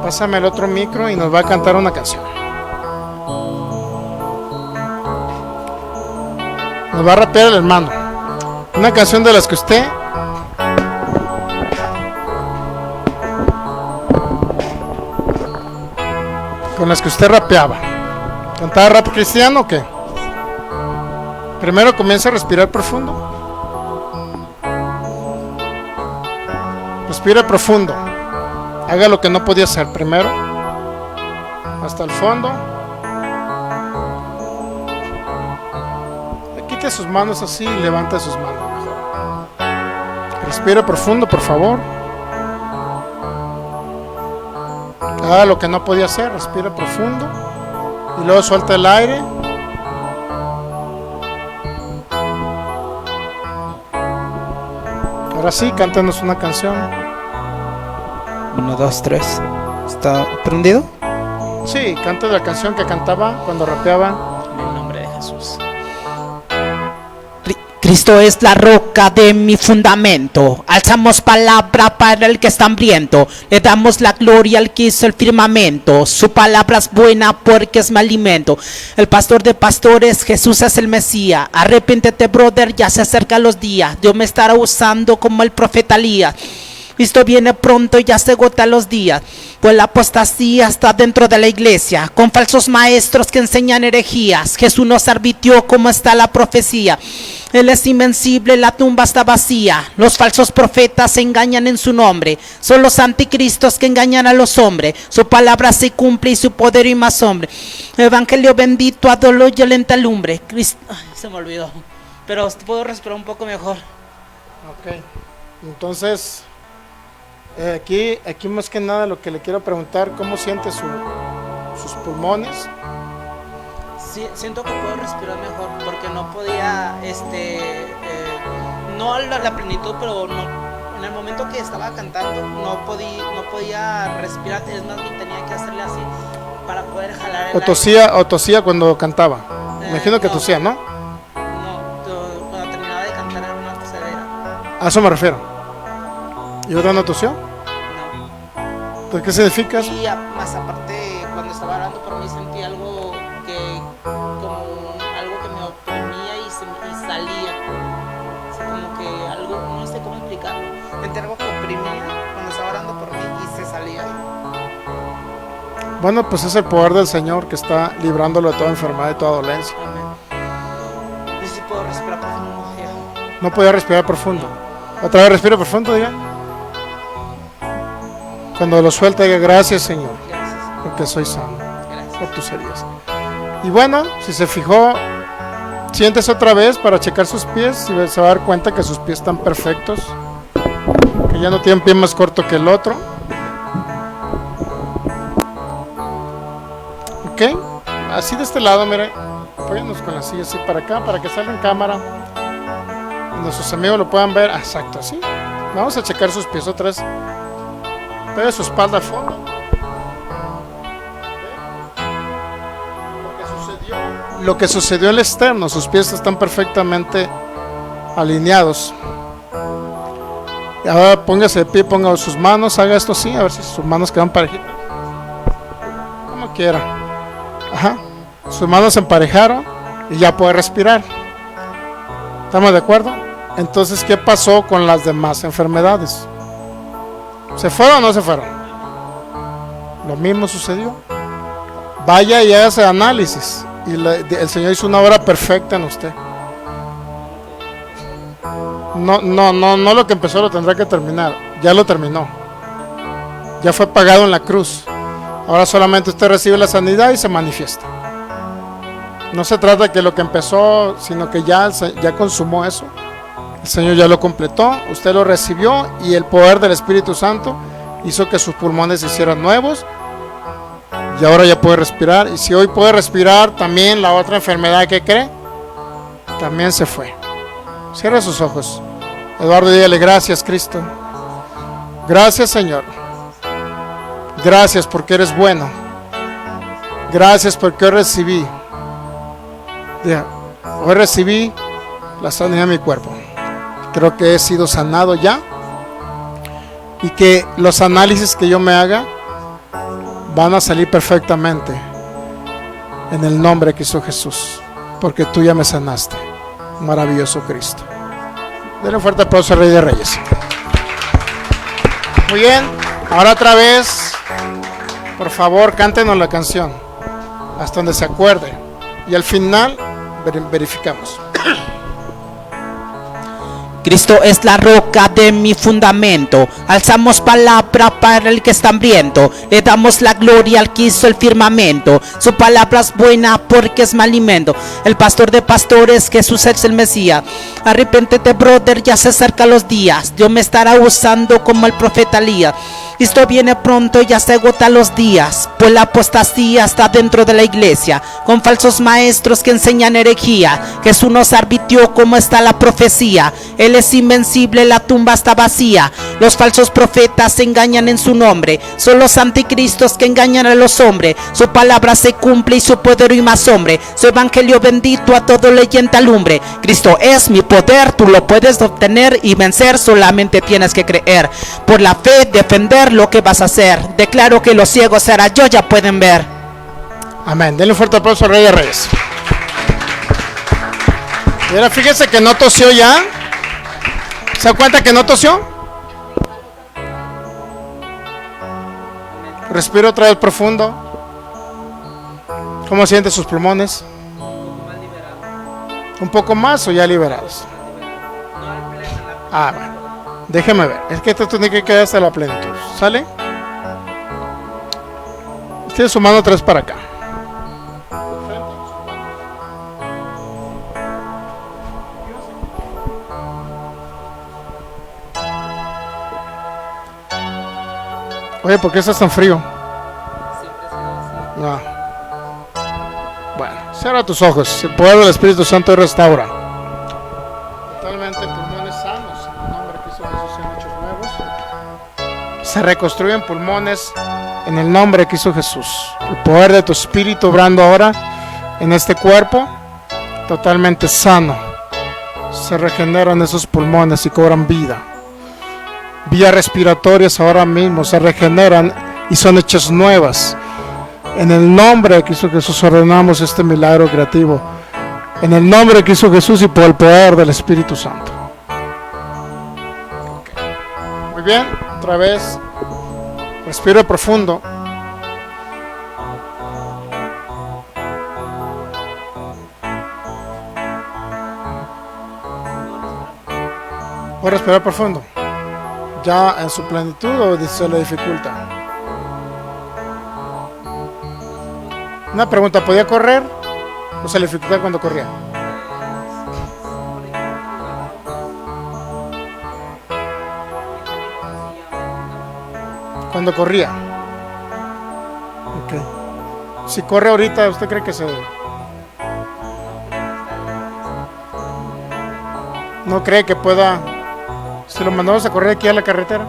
pásame el otro micro y nos va a cantar una canción. Nos va a rapear el hermano. Una canción de las que usted rapeaba. ¿Cantaba rap cristiano o qué? Primero comienza a respirar profundo. Respira profundo. Haga lo que no podía hacer. Primero, hasta el fondo. Quite sus manos así y levanta sus manos mejor. Respira profundo, por favor. Haga lo que no podía hacer. Respira profundo. Y luego suelta el aire. Ahora sí, cántanos una canción. 1, 2, 3. ¿Está prendido? Sí, canta la canción que cantaba cuando rapeaba. En el nombre de Jesús. Cristo es la roca de mi fundamento. Alzamos palabra para el que está hambriento. Le damos la gloria al que hizo el firmamento. Su palabra es buena porque es mi alimento. El pastor de pastores, Jesús es el Mesías. Arrepéntete, brother, ya se acercan los días. Dios me estará usando como el profeta Elías. Cristo viene pronto y ya se agotan los días. Pues la apostasía está dentro de la iglesia, con falsos maestros que enseñan herejías. Jesús nos advirtió cómo está la profecía. Él es invencible, la tumba está vacía. Los falsos profetas se engañan en su nombre. Son los anticristos que engañan a los hombres. Su palabra se cumple y su poder y más hombre. Evangelio bendito a dolor y lenta lumbre. Ay, se me olvidó. Pero puedo respirar un poco mejor. Ok. Entonces, aquí más que nada lo que le quiero preguntar, ¿cómo siente sus pulmones? Sí, siento que puedo respirar mejor porque no podía, no la plenitud, pero no, en el momento que estaba cantando no podía respirar, es más, tenía que hacerle así para poder jalar el aire. ¿O tosía cuando cantaba? Me imagino que no, tosía, ¿no? No, cuando terminaba de cantar era una tosedera. A eso me refiero. ¿Y ahora no tosió? No. ¿Pues qué significa eso? Y más aparte, cuando estaba hablando por mí sentí algo como algo que me oprimía y salía. Así como que algo, no sé cómo explicarlo. Sentí algo que oprimía cuando estaba orando por mí y se salía. Bueno, pues es el poder del Señor que está librándolo de toda enfermedad y toda dolencia. Amén. Yo sí puedo respirar profundo. No podía respirar profundo. Otra vez respira profundo, diga. Cuando lo suelta, diga: gracias, Señor, Gracias. porque soy sano. Gracias. Por tus heridas. Y bueno, si se fijó, siéntese otra vez para checar sus pies y se va a dar cuenta que sus pies están perfectos, que ya no tienen pie más corto que el otro. Ok, así de este lado, mire, apóyanos con la silla así para acá, para que salga en cámara y nuestros amigos lo puedan ver. Exacto, así. Vamos a checar sus pies otra vez. Pegue su espalda al fondo. Lo que sucedió en el externo, sus pies están perfectamente alineados. Y ahora póngase de pie, ponga sus manos, haga esto así, a ver si sus manos quedan parejitas. Como quiera. Ajá. Sus manos se emparejaron y ya puede respirar. ¿Estamos de acuerdo? Entonces, ¿qué pasó con las demás enfermedades? ¿Se fueron o no se fueron? Lo mismo sucedió. Vaya y hágase análisis. Y el Señor hizo una obra perfecta en usted. No lo que empezó lo tendrá que terminar. Ya lo terminó. Ya fue pagado en la cruz. Ahora solamente usted recibe la sanidad y se manifiesta. No se trata de que lo que empezó, sino que ya consumó eso. El Señor ya lo completó, usted lo recibió y el poder del Espíritu Santo hizo que sus pulmones se hicieran nuevos y ahora ya puede respirar. Y si hoy puede respirar, también la otra enfermedad que cree también se fue. Cierra sus ojos. Eduardo, dígale: gracias, Cristo. Gracias, Señor. Gracias porque eres bueno. Gracias porque hoy recibí la sanidad de mi cuerpo. Creo que he sido sanado ya y que los análisis que yo me haga van a salir perfectamente en el nombre que hizo Jesús, porque tú ya me sanaste. Maravilloso Cristo. Denle un fuerte aplauso al Rey de Reyes. Muy bien, ahora otra vez, por favor, cántenos la canción hasta donde se acuerde y al final verificamos. Cristo es la roca de mi fundamento. Alzamos palabra para el que está hambriento. Le damos la gloria al que hizo el firmamento. Su palabra es buena porque es mi alimento. El pastor de pastores, Jesús es el Mesías. Arrepéntete, brother, ya se acercan los días. Dios me estará usando como el profeta Elías. Esto viene pronto, ya se agotan los días, pues la apostasía está dentro de la iglesia, con falsos maestros que enseñan herejía. Jesús nos advirtió cómo está la profecía. Él es invencible, la tumba está vacía. Los falsos profetas se engañan en su nombre. Son los anticristos que engañan a los hombres. Su palabra se cumple y su poder y más hombre. Su evangelio bendito a todo leyente alumbre. Cristo es mi poder, tú lo puedes obtener y vencer, solamente tienes que creer. Por la fe defender lo que vas a hacer. Declaro que los ciegos será yo, ya pueden ver. Amén. Denle un fuerte aplauso al Rey de Reyes. Y ahora fíjese que no tosió ya. ¿Se da cuenta que no tosió? Respira otra vez profundo. ¿Cómo siente sus pulmones? ¿Un poco más o ya liberados? Ah, bueno. Déjeme ver. Es que esto tiene que quedar hasta la plenitud. ¿Sale? Tiene su mano 3 para acá. Oye, ¿por qué estás tan frío? No. Bueno, cierra tus ojos. El poder del Espíritu Santo restaura. Totalmente pulmones sanos. En el nombre de Cristo Jesús sean hechos nuevos. Se reconstruyen pulmones en el nombre de Cristo Jesús. El poder de tu Espíritu obrando ahora en este cuerpo. Totalmente sano. Se regeneran esos pulmones y cobran vida. Vías respiratorias ahora mismo se regeneran y son hechas nuevas. En el nombre de Cristo Jesús ordenamos este milagro creativo. En el nombre de Cristo Jesús y por el poder del Espíritu Santo. Okay. Muy bien, otra vez. Respiro profundo. Voy a respirar profundo. ¿Ya en su plenitud o se le dificulta? Una pregunta, ¿podía correr o se le dificultaba cuando corría? Cuando corría. Ok. Si corre ahorita, ¿usted cree que se... ¿No cree que pueda... Si lo mandamos a correr aquí a la carretera?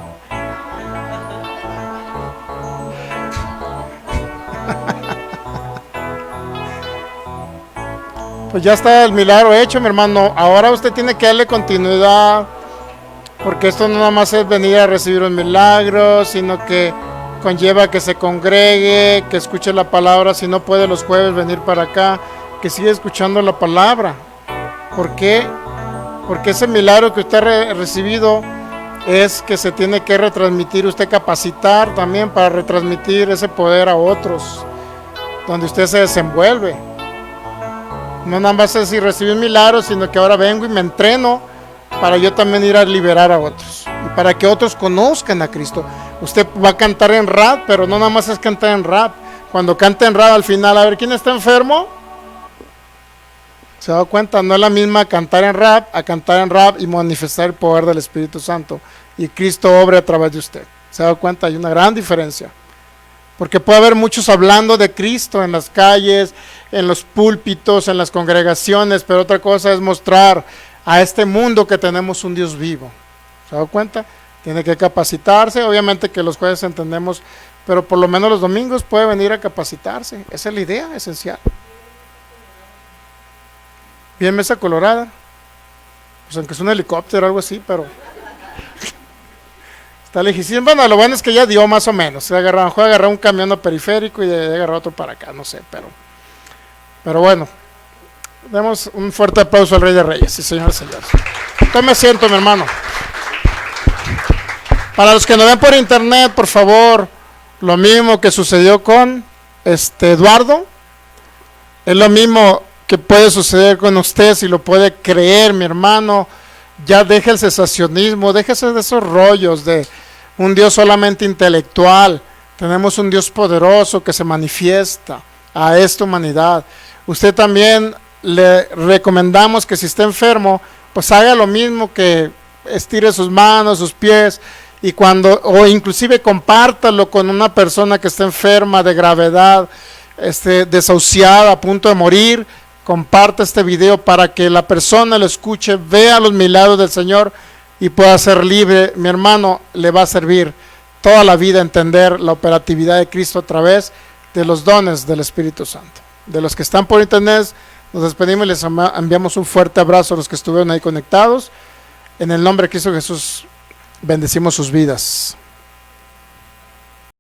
Pues ya está el milagro hecho, mi hermano. Ahora usted tiene que darle continuidad, porque esto no nada más es venir a recibir un milagro, sino que conlleva que se congregue, que escuche la palabra. Si no puede los jueves venir para acá, que siga escuchando la palabra. ¿Por qué? Porque ese milagro que usted ha recibido es que se tiene que retransmitir, usted capacitar también para retransmitir ese poder a otros, donde usted se desenvuelve. No nada más es si recibí un milagro, sino que ahora vengo y me entreno para yo también ir a liberar a otros y para que otros conozcan a Cristo. Usted va a cantar en rap, pero no nada más es cantar en rap. Cuando canta en rap al final, a ver, ¿quién está enfermo? ¿Se ha dado cuenta? No es la misma cantar en rap y manifestar el poder del Espíritu Santo y Cristo obre a través de usted. ¿Se ha dado cuenta? Hay una gran diferencia. Porque puede haber muchos hablando de Cristo en las calles, en los púlpitos, en las congregaciones, pero otra cosa es mostrar a este mundo que tenemos un Dios vivo. ¿Se ha dado cuenta? Tiene que capacitarse, obviamente que los jueves entendemos, pero por lo menos los domingos puede venir a capacitarse. Esa es la idea esencial. Bien, Mesa Colorada, pues aunque es un helicóptero o algo así, pero está lejísimo. Bueno, lo bueno es que ya dio más o menos. Se agarró un camión periférico y agarró otro para acá, no sé, pero bueno. Demos un fuerte aplauso al Rey de Reyes, sí, señores, señores. Tome asiento, mi hermano. Para los que nos ven por internet, por favor, lo mismo que sucedió con Eduardo, es lo mismo que puede suceder con usted si lo puede creer, mi hermano. Ya deje el cesacionismo, déjese de esos rollos de un Dios solamente intelectual. Tenemos un Dios poderoso que se manifiesta a esta humanidad. Usted también le recomendamos que si está enfermo, pues haga lo mismo, que estire sus manos, sus pies, y o inclusive compártalo con una persona que está enferma de gravedad, desahuciada, a punto de morir. Comparte este video para que la persona lo escuche, vea los milagros del Señor y pueda ser libre. Mi hermano, le va a servir toda la vida entender la operatividad de Cristo a través de los dones del Espíritu Santo. De los que están por internet, nos despedimos y les enviamos un fuerte abrazo a los que estuvieron ahí conectados. En el nombre de Cristo Jesús, bendecimos sus vidas.